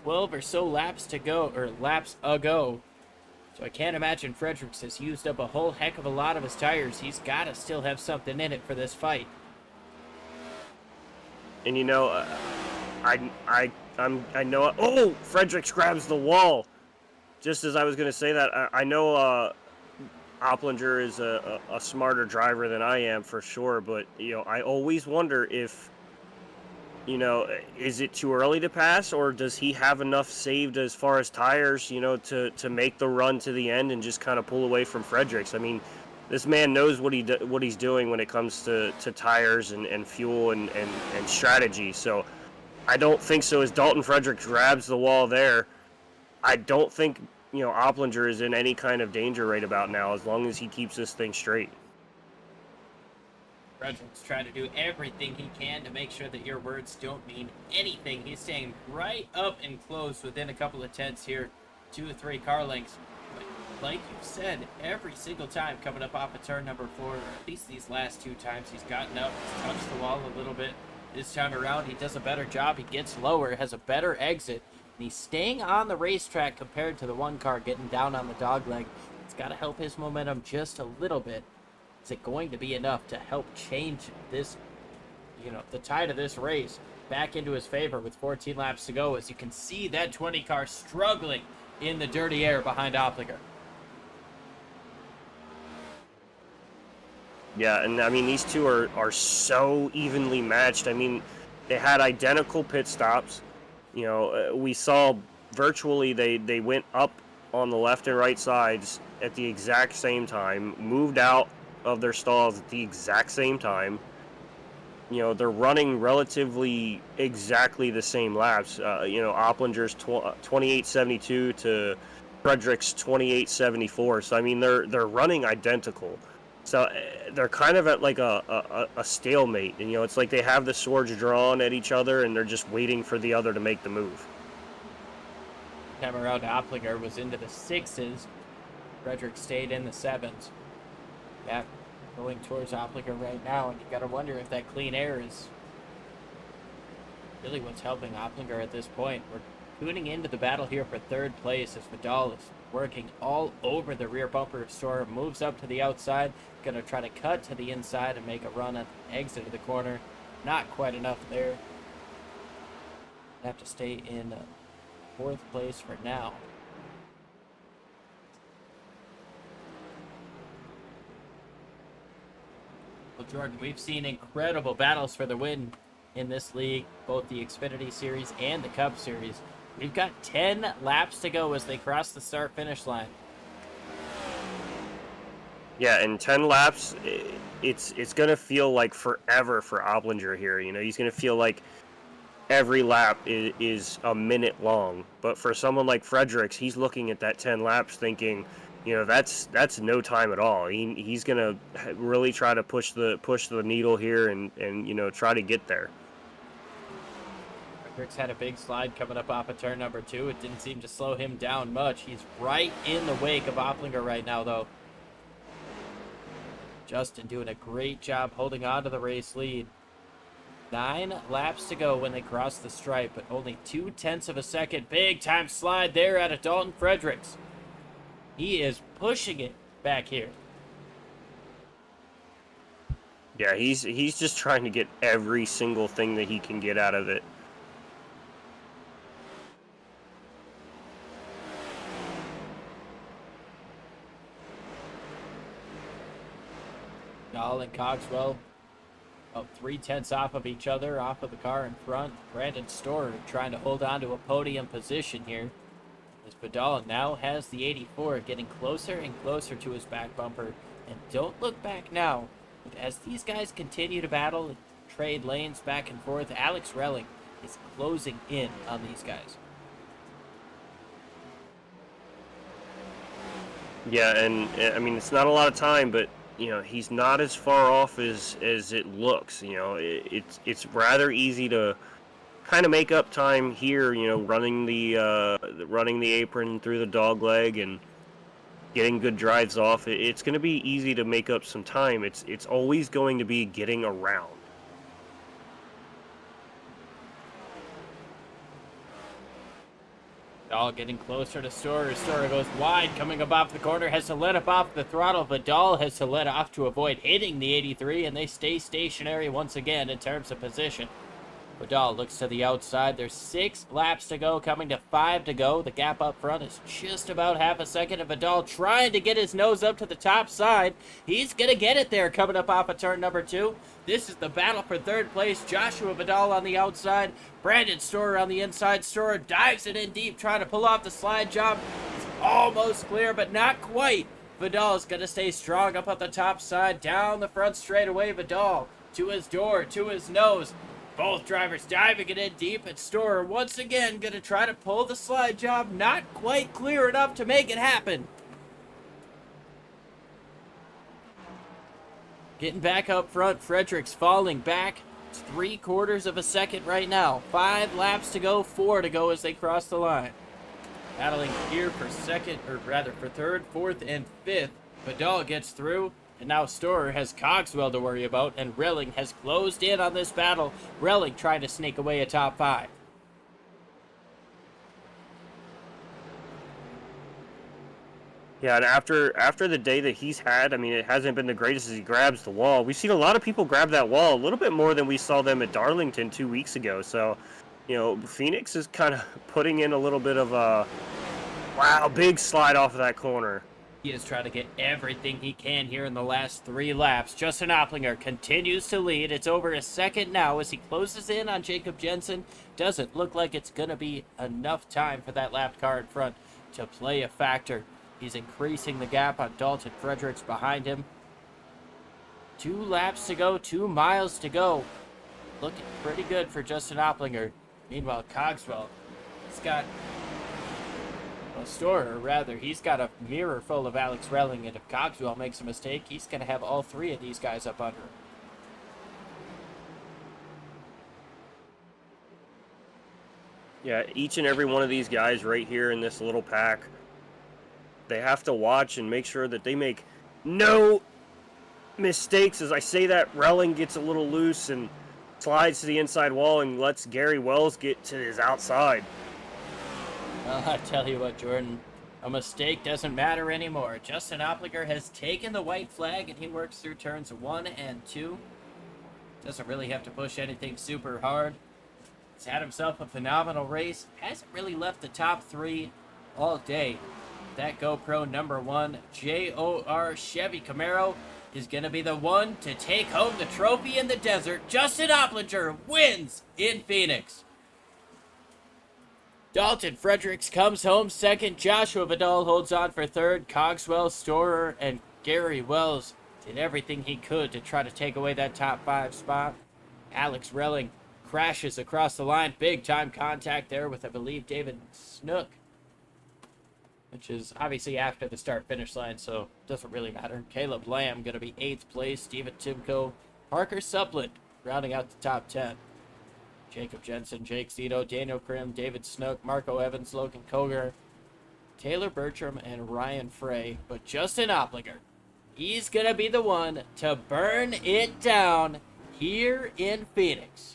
12 or so laps to go, or laps ago. So I can't imagine Fredericks has used up a whole heck of a lot of his tires. He's got to still have something in it for this fight. And you know, I know. Oh, Fredericks grabs the wall. Just as I was going to say that, I know Opplinger is a smarter driver than I am for sure, but I always wonder if is it too early to pass, or does he have enough saved as far as tires, to make the run to the end and just kind of pull away from Fredericks? I mean, this man knows what he's doing when it comes to tires and fuel and strategy. So I don't think so. As Dalton Fredericks grabs the wall there, I don't think Opplinger is in any kind of danger right about now, as long as he keeps this thing straight. Fredericks trying to do everything he can to make sure that your words don't mean anything. He's staying right up and close within a couple of tenths here, 2 or 3 car lengths. But like you said, every single time coming up off of turn number 4, or at least these last 2 times, he's gotten up, he's touched the wall a little bit. This time around, he does a better job. He gets lower, has a better exit. And he's staying on the racetrack compared to the one car getting down on the dogleg. It's got to help his momentum just a little bit. Is it going to be enough to help change this, the tide of this race back into his favor with 14 laps to go? As you can see, that 20 car struggling in the dirty air behind Opplinger. Yeah, and I mean, these two are so evenly matched. I mean, they had identical pit stops. We saw virtually they went up on the left and right sides at the exact same time, moved out of their stalls at the exact same time. They're running relatively exactly the same laps. Opplinger's 28.72 to Fredericks 28.74. So I mean, they're running identical. So they're kind of at like a stalemate, and it's like they have the swords drawn at each other, and they're just waiting for the other to make the move. Time around, Opplinger was into the 6s. Fredericks stayed in the 7s. Yeah, going towards Opplinger right now, and you got to wonder if that clean air is really what's helping Opplinger at this point. We're tuning into the battle here for 3rd place as Vidal is working all over the rear bumper of Storer, moves up to the outside, going to try to cut to the inside and make a run at the exit of the corner. Not quite enough there. Have to stay in 4th place for now. Well, Jordan, we've seen incredible battles for the win in this league, both the Xfinity Series and the Cup Series. We've got 10 laps to go as they cross the start-finish line. Yeah, in 10 laps, it's going to feel like forever for Opplinger here. He's going to feel like every lap is a minute long. But for someone like Fredericks, he's looking at that 10 laps thinking, that's no time at all. He's going to really try to push the needle here and try to get there. Fredericks had a big slide coming up off of turn number 2. It didn't seem to slow him down much. He's right in the wake of Opplinger right now, though. Justin doing a great job holding on to the race lead. 9 laps to go when they cross the stripe, but only 0.2 of a second. Big time slide there out of Dalton Fredericks. He is pushing it back here. Yeah, he's just trying to get every single thing that he can get out of it. Dahl and Cogswell about 0.3 off of each other, off of the car in front. Brandon Storer trying to hold on to a podium position here. As Vidal now has the 84, getting closer and closer to his back bumper. And don't look back now. As these guys continue to battle and trade lanes back and forth, Alex Relling is closing in on these guys. Yeah, and I mean, it's not a lot of time, but he's not as far off as it looks. It's rather easy to kind of make up time here. Running the apron through the dog leg and getting good drives off. It's going to be easy to make up some time. It's always going to be getting around. Vidal getting closer to Storer. Storer goes wide, coming up off the corner, has to let up off the throttle. Vidal has to let off to avoid hitting the 83, and they stay stationary once again in terms of position. Vidal looks to the outside. There's 6 laps to go, coming to 5 to go. The gap up front is just about half a second, and Vidal trying to get his nose up to the top side. He's going to get it there coming up off of turn number 2. This is the battle for third place. Joshua Vidal on the outside. Brandon Storer on the inside. Storer dives it in deep, trying to pull off the slide job. It's almost clear, but not quite. Vidal is going to stay strong up at the top side. Down the front straightaway, Vidal to his door, to his nose. Both drivers diving it in deep, and Storer once again going to try to pull the slide job. Not quite clear enough to make it happen. Getting back up front, Fredericks falling back. It's 3/4 of a second right now. 5 laps to go, 4 to go as they cross the line. Battling here for second, or rather for third, fourth, and fifth. Vidal gets through. And now Storer has Cogswell to worry about, and Relling has closed in on this battle. Relling trying to sneak away a top 5. Yeah, and after the day that he's had, I mean, it hasn't been the greatest as he grabs the wall. We've seen a lot of people grab that wall a little bit more than we saw them at Darlington 2 weeks ago. So, Phoenix is kind of putting in a little bit of a, wow, big slide off of that corner. He is trying to get everything he can here in the last 3 laps. Justin Opplinger continues to lead. It's over a second now as he closes in on Jacob Jensen. Doesn't look like it's going to be enough time for that lap car in front to play a factor. He's increasing the gap on Dalton Fredericks behind him. 2 laps to go, 2 miles to go. Looking pretty good for Justin Opplinger. Meanwhile, Cogswell, he's got... Storer, rather, he's got a mirror full of Alex Relling, and if Cogswell makes a mistake, he's going to have all 3 of these guys up under him. Yeah, each and every one of these guys right here in this little pack, they have to watch and make sure that they make no mistakes. As I say that, Relling gets a little loose and slides to the inside wall and lets Gary Wells get to his outside. Well, I tell you what, Jordan, a mistake doesn't matter anymore. Justin Opplinger has taken the white flag, and he works through turns 1 and 2. Doesn't really have to push anything super hard. He's had himself a phenomenal race. Hasn't really left the top 3 all day. That GoPro number 1 JOR Chevy Camaro is going to be the one to take home the trophy in the desert. Justin Opplinger wins in Phoenix. Dalton Fredericks comes home second. Joshua Vidal holds on for third. Cogswell, Storer, and Gary Wells did everything he could to try to take away that top 5 spot. Alex Relling crashes across the line. Big time contact there with, I believe, David Snook, which is obviously after the start-finish line, so it doesn't really matter. Caleb Lamb going to be 8th place. Steven Timko, Parker Suplet rounding out the top 10. Jacob Jensen, Jake Zito, Daniel Krim, David Snook, Marco Evans, Logan Koger, Taylor Bertram, and Ryan Frey. But Justin Opplinger, he's going to be the one to burn it down here in Phoenix.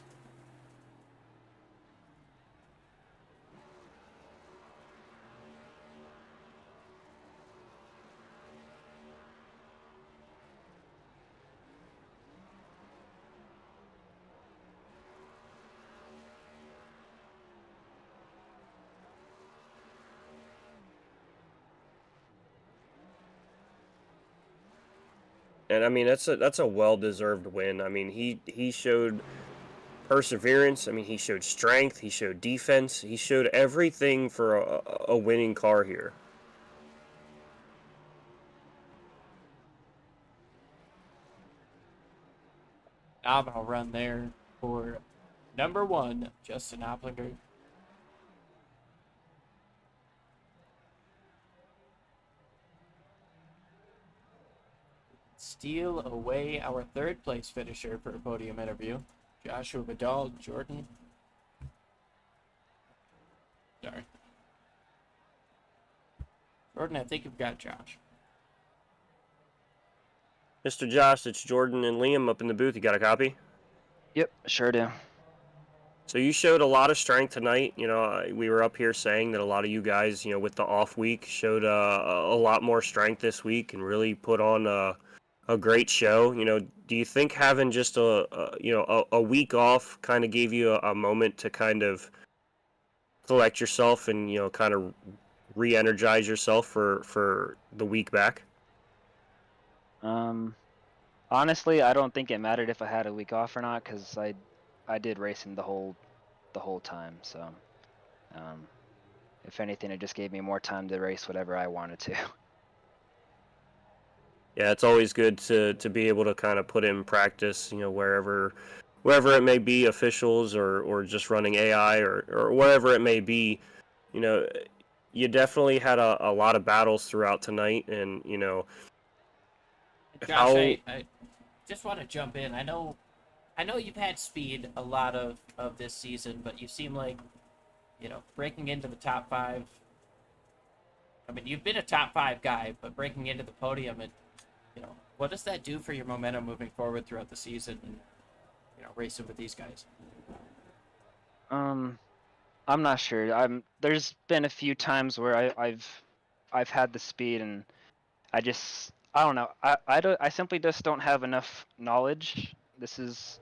And I mean, that's a well-deserved win. I mean, he showed perseverance. I mean, he showed strength. He showed defense. He showed everything for a winning car here. Phenomenal run there for number 1, Justin Opplinger. Steal away our 3rd place finisher for a podium interview. Joshua Vidal, Jordan. Sorry. Jordan, I think you've got Josh. Mr. Josh, it's Jordan and Liam up in the booth. You got a copy? Yep, sure do. So you showed a lot of strength tonight. We were up here saying that a lot of you guys, with the off week, showed a lot more strength this week and really put on a a great show. Do you think having just a week off kind of gave you a moment to kind of collect yourself and kind of re-energize yourself for the week back? Honestly, I don't think it mattered if I had a week off or not, because I did racing the whole time. So, if anything, it just gave me more time to race whatever I wanted to. Yeah, it's always good to be able to kind of put in practice, wherever it may be, officials or just running AI or wherever it may be. You know, you definitely had a lot of battles throughout tonight, and Josh, how I just want to jump in. I know you've had speed a lot of this season, but you seem like, breaking into the top five. I mean, you've been a top five guy, but breaking into the podium, and what does that do for your momentum moving forward throughout the season and racing with these guys? I'm not sure. There's been a few times where I've had the speed, and I don't know. I simply just don't have enough knowledge. This is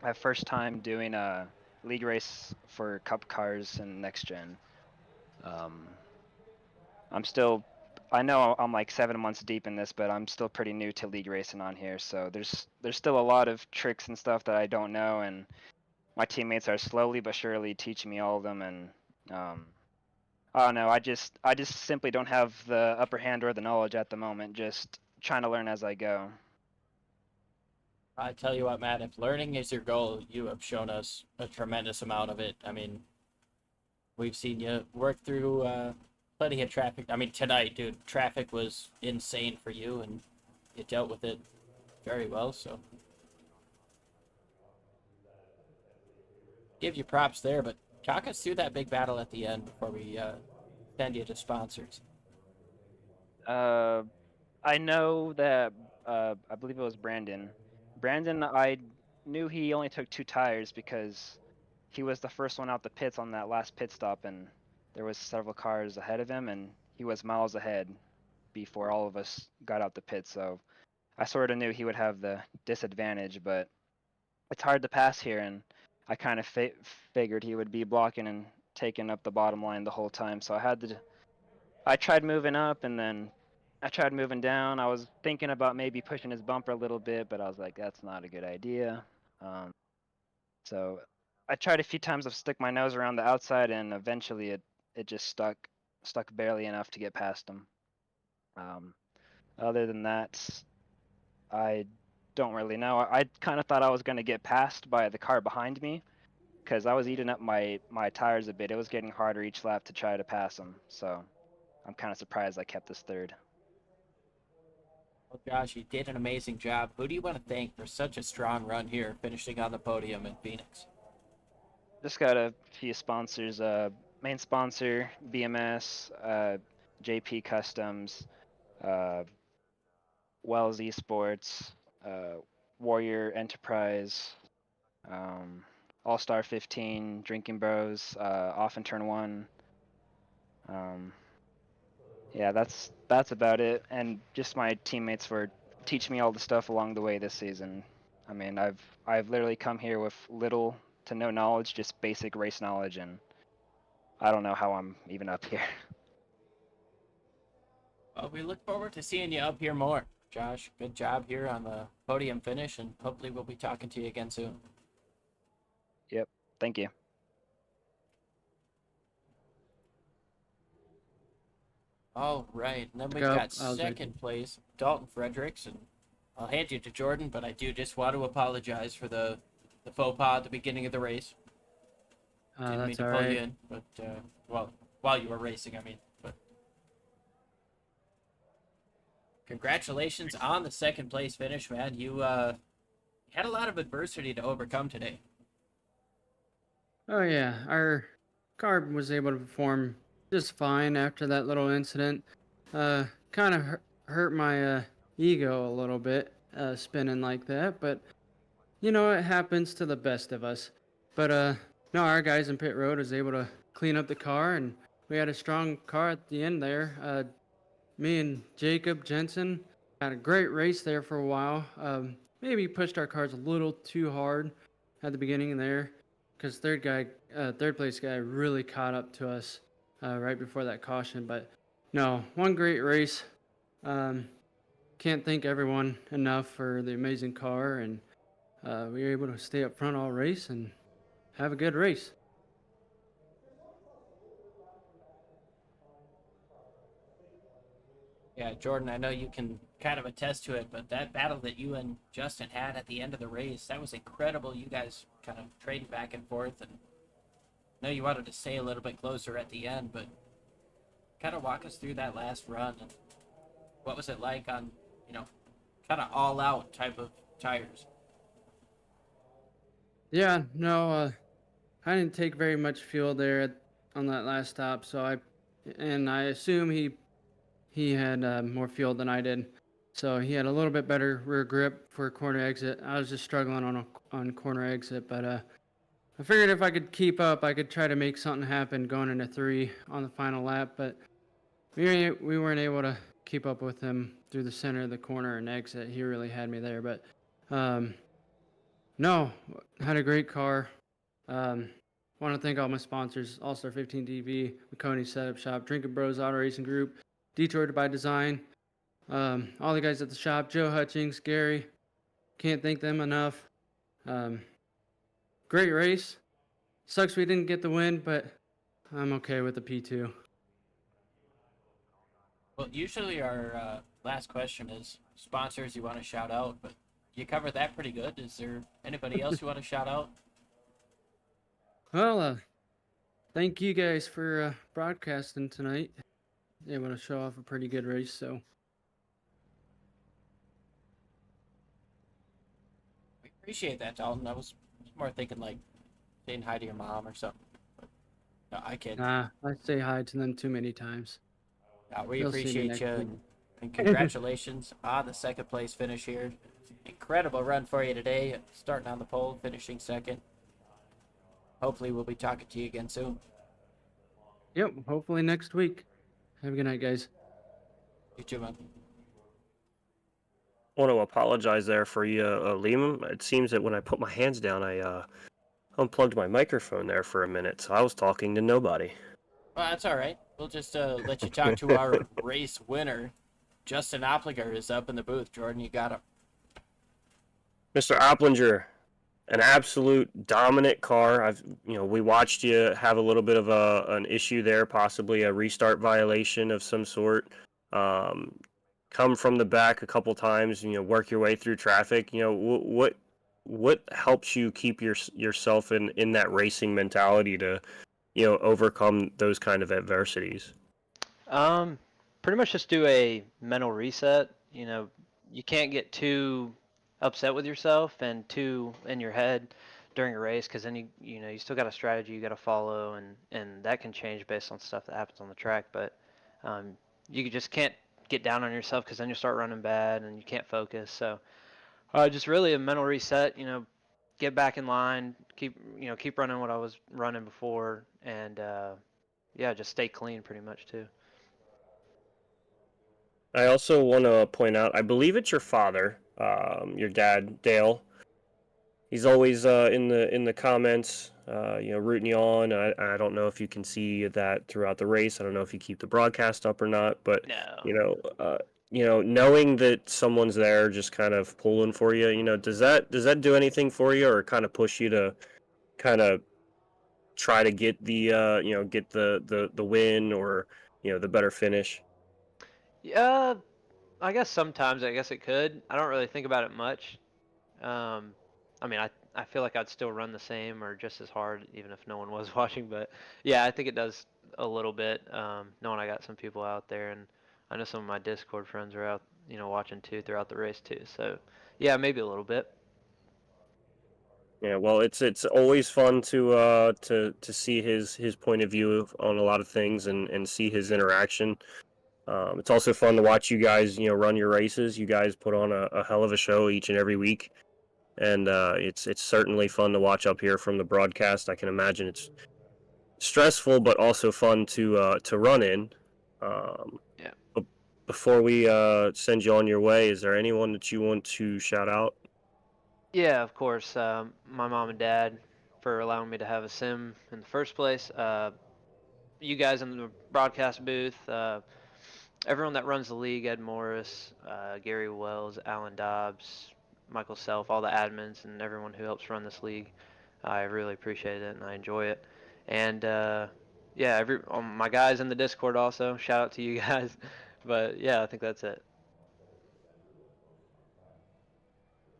my first time doing a league race for cup cars and next gen. Um, I know I'm like 7 months deep in this, but I'm still pretty new to league racing on here. So there's still a lot of tricks and stuff that I don't know, and my teammates are slowly but surely teaching me all of them. And I don't know. I just simply don't have the upper hand or the knowledge at the moment. Just trying to learn as I go. I tell you what, Matt, if learning is your goal, you have shown us a tremendous amount of it. I mean, we've seen you work through plenty of traffic. I mean, tonight, dude, traffic was insane for you, and you dealt with it very well. So, give you props there. But talk us through that big battle at the end before we send you to sponsors. I know that I believe it was Brandon. Brandon, I knew he only took 2 tires because he was the first one out the pits on that last pit stop, and there was several cars ahead of him, and he was miles ahead before all of us got out the pit. So I sort of knew he would have the disadvantage, but it's hard to pass here, and I kind of figured he would be blocking and taking up the bottom line the whole time. So I tried moving up, and then I tried moving down. I was thinking about maybe pushing his bumper a little bit, but I was like, that's not a good idea. So I tried a few times to stick my nose around the outside, and eventually it just stuck barely enough to get past him. Other than that, I don't really know. I kind of thought I was going to get passed by the car behind me because I was eating up my tires a bit. It was getting harder each lap to try to pass him. So I'm kind of surprised I kept this third. Well, Josh, you did an amazing job. Who do you want to thank for such a strong run here, finishing on the podium in Phoenix? Just got a few sponsors. Main sponsor BMS, JP Customs, Wells Esports, Warrior Enterprise, All Star 15, Drinking Bros, Off and Turn 1. Yeah, that's about it. And just my teammates for teaching me all the stuff along the way this season. I mean, I've literally come here with little to no knowledge, just basic race knowledge, and I don't know how I'm even up here. Well, we look forward to seeing you up here more. Josh, good job here on the podium finish, and hopefully we'll be talking to you again soon. Yep. Thank you. All right, and then we've got second place, Dalton Fredericks, and I'll hand you to Jordan, but I do just want to apologize for the faux pas at the beginning of the race. Didn't mean to pull you in, but, well, while you were racing, I mean. But congratulations on the second place finish, man. You had a lot of adversity to overcome today. Oh yeah, our car was able to perform just fine after that little incident. Kind of hurt my ego a little bit, spinning like that, but it happens to the best of us. But no, our guys in pit road was able to clean up the car, and we had a strong car at the end there. Me and Jacob Jensen, had a great race there for a while. Maybe pushed our cars a little too hard at the beginning there, because third place guy really caught up to us right before that caution. But no, one great race. Can't thank everyone enough for the amazing car, and we were able to stay up front all race and have a good race. Yeah, Jordan, I know you can kind of attest to it, but that battle that you and Justin had at the end of the race, that was incredible. You guys kind of trading back and forth, and I know you wanted to stay a little bit closer at the end, but kind of walk us through that last run and what was it like on, kind of all out type of tires? Yeah, no, I didn't take very much fuel there on that last stop, so I assume he had more fuel than I did, so he had a little bit better rear grip for corner exit. I was just struggling on corner exit, but I figured if I could keep up, I could try to make something happen going into 3 on the final lap, but we weren't able to keep up with him through the center of the corner and exit. He really had me there, but no, had a great car. Want to thank all my sponsors: All-Star 15 TV, McConey Setup Shop, Drinking Bros Auto Racing Group, Detroit by Design, all the guys at the shop, Joe Hutchings, Gary. Can't thank them enough. Great race. Sucks we didn't get the win, but I'm okay with the P2. Well, usually our last question is sponsors you want to shout out, but you covered that pretty good. Is there anybody else you want to shout out? Well, thank you guys for broadcasting tonight. Able to show off a pretty good race, so. We appreciate that, Dalton. I was more thinking like saying hi to your mom or something. But, no, I kid. I say hi to them too many times. We They'll see me appreciate next you, week. and congratulations on the second place finish here. Incredible run for you today, starting on the pole, finishing second. Hopefully we'll be talking to you again soon. Yep, hopefully next week. Have a good night, guys. You too, man. I want to apologize there for you, Liam. It seems that when I put my hands down, I unplugged my microphone there for a minute, so I was talking to nobody. Well, that's all right. We'll just let you talk to our race winner. Justin Opliger is up in the booth. Jordan, you got him. Mr. Oplinger, an absolute dominant car. We watched you have a little bit of an issue there, possibly a restart violation of some sort. Come from the back a couple times, work your way through traffic. What helps you keep yourself in that racing mentality to, overcome those kind of adversities? Pretty much just do a mental reset. You can't get too upset with yourself and too in your head during a race, because then you still got a strategy you got to follow, and that can change based on stuff that happens on the track. But you just can't get down on yourself, because then you start running bad and you can't focus. So just really a mental reset. Get back in line, keep running what I was running before, and just stay clean pretty much too. I also want to point out, I believe it's your father, your dad, Dale. He's always in the comments, rooting you on. I don't know if you can see that throughout the race. I don't know if you keep the broadcast up or not, but No. Knowing that someone's there, just kind of pulling for you, does that do anything for you, or kind of push you to kind of try to get the the win, or the better finish? Yeah, I guess sometimes it could. I don't really think about it much. I feel like I'd still run the same or just as hard even if no one was watching. But yeah, I think it does a little bit. Knowing I got some people out there, and I know some of my Discord friends are out, watching too throughout the race too. So yeah, maybe a little bit. Yeah, well, it's always fun to see his point of view on a lot of things, and see his interaction. It's also fun to watch you guys, run your races. You guys put on a hell of a show each and every week, and it's certainly fun to watch up here from the broadcast. I can imagine it's stressful, but also fun to run in. Yeah. before we send you on your way, is there anyone that you want to shout out? Yeah, of course. My mom and dad for allowing me to have a sim in the first place. You guys in the broadcast booth. Everyone that runs the league, Ed Morris, Gary Wells, Alan Dobbs, Michael Self, all the admins, and everyone who helps run this league. I really appreciate it and I enjoy it. And yeah, my guys in the Discord also. Shout out to you guys. But yeah, I think that's it.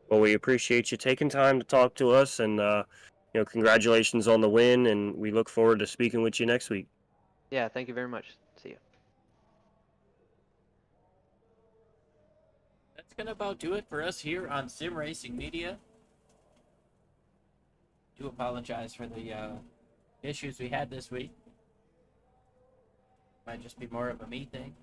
Well, we appreciate you taking time to talk to us, and congratulations on the win, and we look forward to speaking with you next week. Yeah, thank you very much. See you. That's gonna about do it for us here on Sim Racing Media. Do apologize for the issues we had this week. Might just be more of a me thing.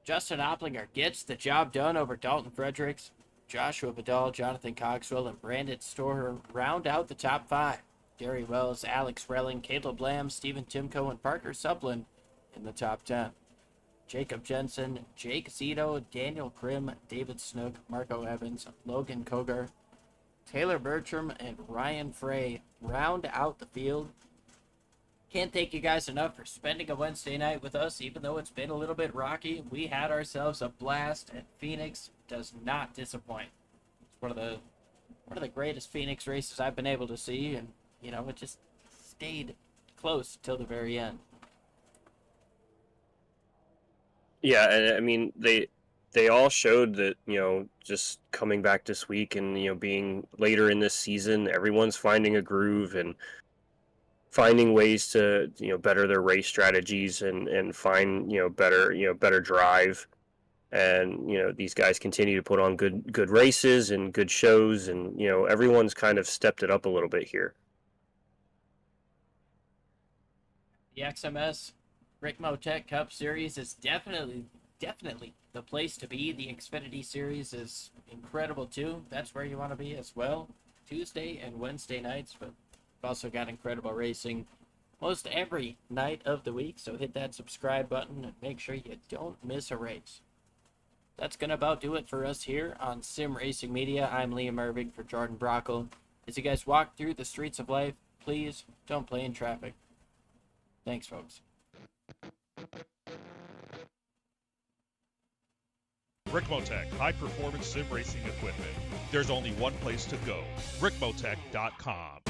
Justin Opplinger gets the job done over Dalton Fredericks. Joshua Vidal, Jonathan Coxwell, and Brandon Storer round out the top 5. Gary Wells, Alex Relling, Caleb Lamb, Stephen Timko, and Parker Supplin in the top 10. Jacob Jensen, Jake Zito, Daniel Krim, David Snook, Marco Evans, Logan Kogar, Taylor Bertram, and Ryan Frey round out the field. Can't thank you guys enough for spending a Wednesday night with us, even though it's been a little bit rocky. We had ourselves a blast, and Phoenix does not disappoint. It's one of the greatest Phoenix races I've been able to see, and it just stayed close till the very end. Yeah, and I mean they all showed that just coming back this week and being later in this season, everyone's finding a groove and finding ways to better their race strategies and find better drive. And these guys continue to put on good races and good shows, and everyone's kind of stepped it up a little bit here. The XMS Ricmotech Cup Series is definitely the place to be. The Xfinity Series is incredible too. That's where you want to be as well. Tuesday and Wednesday nights, but we've also got incredible racing most every night of the week. So hit that subscribe button and make sure you don't miss a race. That's going to about do it for us here on Sim Racing Media. I'm Liam Irving for Jordan Brockle. As you guys walk through the streets of life, please don't play in traffic. Thanks, folks. Ricmotech, high-performance sim racing equipment. There's only one place to go, ricmotech.com.